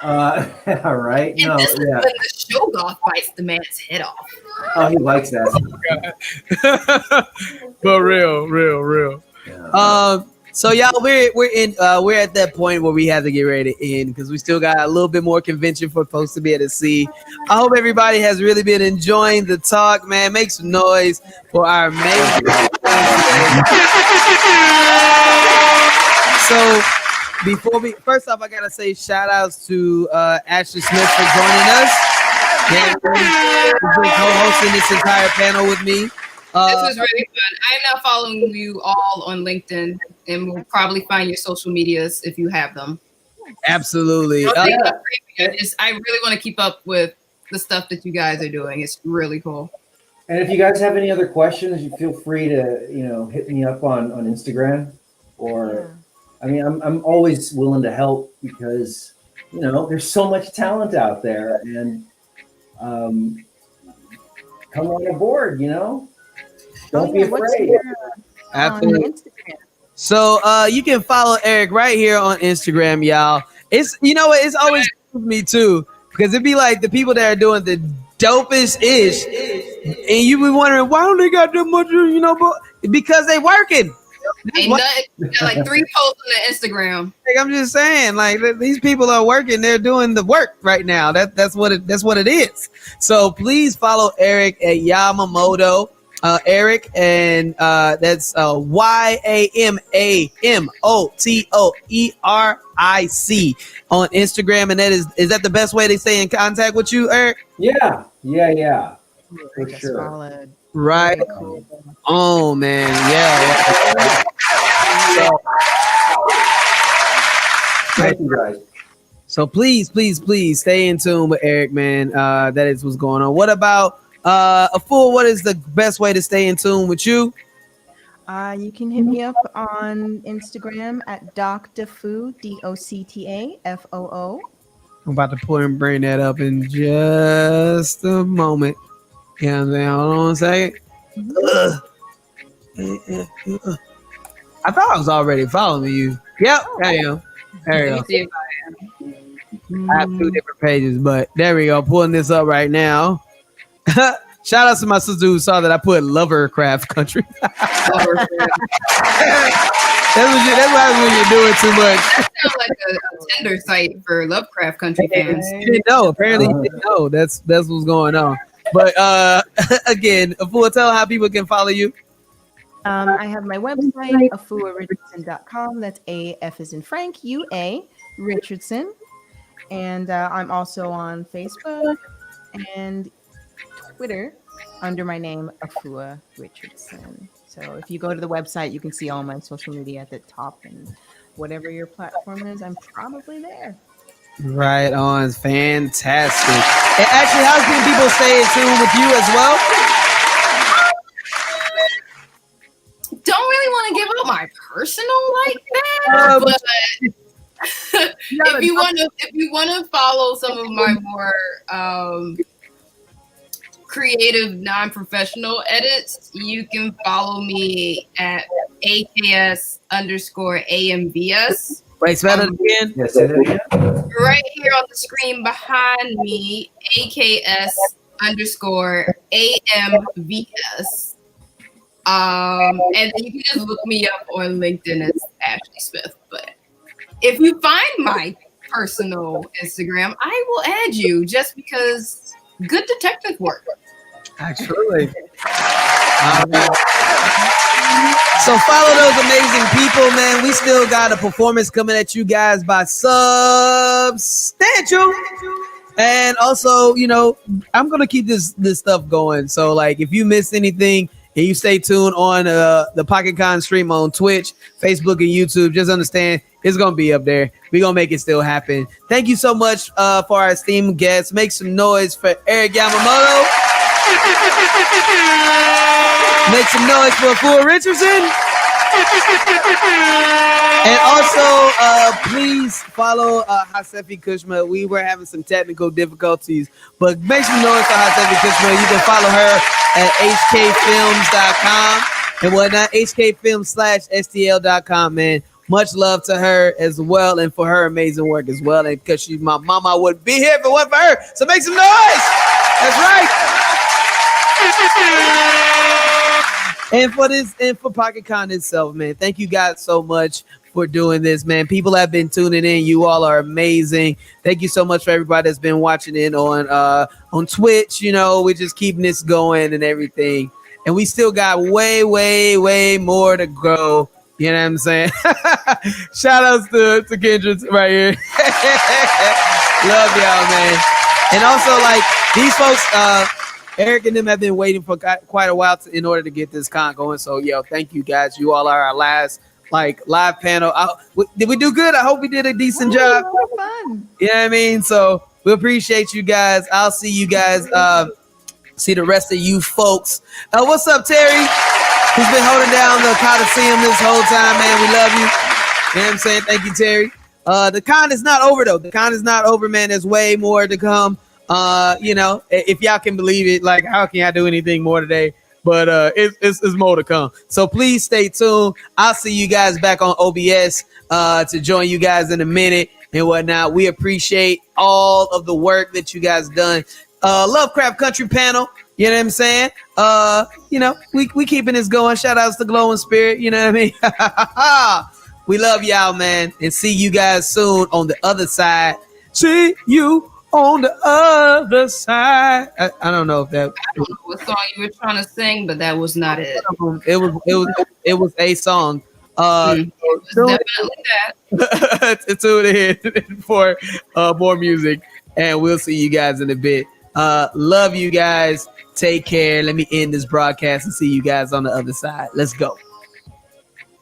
All right. And No, this is yeah. when the Shogoth bites the man's head off. Oh, he likes that. But real. Yeah. So y'all, we're at that point where we have to get ready to end because we still got a little bit more convention for folks to be able to see. I hope everybody has really been enjoying the talk, man. Make some noise for our amazing. So first off, I gotta say shout outs to Ashley Smith for joining us. Who's been co-hosting this entire panel with me. This was really fun. I am now following you all on LinkedIn, and we'll probably find your social medias if you have them. Absolutely. I really want to keep up with the stuff that you guys are doing. It's really cool. And if you guys have any other questions, you feel free to hit me up on Instagram, or I mean I'm always willing to help because there's so much talent out there, and come on board. Don't be afraid. Absolutely. So you can follow Erick right here on Instagram, y'all. It's it's always with me too, because it'd be like the people that are doing the dopest ish, and you be wondering why don't they got that much, but because they working. Ain't nothing. You got like 3 posts on the Instagram. Like, I'm just saying, like these people are working. They're doing the work right now. That's what it is. So please follow Erick at Yamamoto. Erick, and that's YAMAMOTOERIC on Instagram, and is that the best way to stay in contact with you, Erick? Yeah, for sure. Solid. Right. Oh man, yeah. Thank you guys. So please stay in tune with Erick, man. That is what's going on. What about Afua? What is the best way to stay in tune with you? You can hit me up on Instagram at DocTaFoo, DOCTAFOO. I'm about to pull and bring that up in just a moment. You know what I'm saying? Hold on a second. I thought I was already following you. Yep, I am. There you go. I have 2 different pages, but there we go. Pulling this up right now. Shout out to my sister who saw that I put Lovercraft Country. That's what happens when you're doing too much. That sounds like a Tinder site for Lovecraft Country fans. You didn't know. Apparently, you didn't know. That's what's going on. But again, Afua, tell how people can follow you. I have my website, afuarichardson.com. That's AF as in Frank, UA Richardson. And I'm also on Facebook and Twitter under my name, Afua Richardson. So if you go to the website, you can see all my social media at the top. And whatever your platform is, I'm probably there. Right on. Fantastic. And actually, how can people stay in tune with you as well? Don't really want to give up my personal like that, but if you want to follow some of my more creative, non-professional edits, you can follow me at AKS_AMVS. Wait, spell it again. Yeah, say that again. Right here on the screen behind me, AKS_AMVS. And then you can just look me up on LinkedIn as Ashley Smith. But if you find my personal Instagram, I will add you just because good detective work. Absolutely. So follow those amazing people, man. We still got a performance coming at you guys by Substantial. And also, you know, I'm gonna keep this stuff going. So like if you missed anything and you stay tuned on the PocketCon stream on Twitch, Facebook, and YouTube, just understand it's gonna be up there. We're gonna make it still happen. Thank you so much for our esteemed guests. Make some noise for Erick Yamamoto. Make some noise for Afua Richardson. And also, please follow Hatsephi Kushma. We were having some technical difficulties, but make some noise for Hatsephi Kushma. You can follow her at hkfilms.com and whatnot, hkfilms/stl.com, man. Much love to her as well and for her amazing work as well. And because she's my mama, I wouldn't be here if it wasn't for her. So make some noise. That's right. And for PocketCon itself, man, thank you guys so much for doing this, man. People have been tuning in. You all are amazing. Thank you so much for everybody that's been watching in on Twitch. You know, we're just keeping this going and everything. And we still got way, way, way more to grow. You know what I'm saying? Shout outs to Kendra right here. Love y'all, man. And also, like, these folks, Erick and them have been waiting for quite a while in order to get this con going. So, yo, thank you guys. You all are our last live panel. Did we do good? I hope we did a decent job. Fun. You know what I mean? So we appreciate you guys. I'll see you guys. See the rest of you folks. What's up, Terry? Who's been holding down the Coliseum this whole time, man? We love you. You know what I'm saying? Thank you, Terry. The con is not over, though. The con is not over, man. There's way more to come. You know, if y'all can believe it, like, how can I do anything more today? But it's more to come. So please stay tuned. I'll see you guys back on OBS to join you guys in a minute and whatnot. We appreciate all of the work that you guys done. Lovecraft Country panel. You know what I'm saying? You know, we keeping this going. Shout outs to Glowing Spirit. You know what I mean? We love y'all, man. And see you guys soon on the other side. See you on the other side. I don't know if that. I don't know what song you were trying to sing, but that was not it. It was a song. It was definitely that. Tune in for more music, and we'll see you guys in a bit. Love you guys. Take care. Let me end this broadcast and see you guys on the other side. Let's go.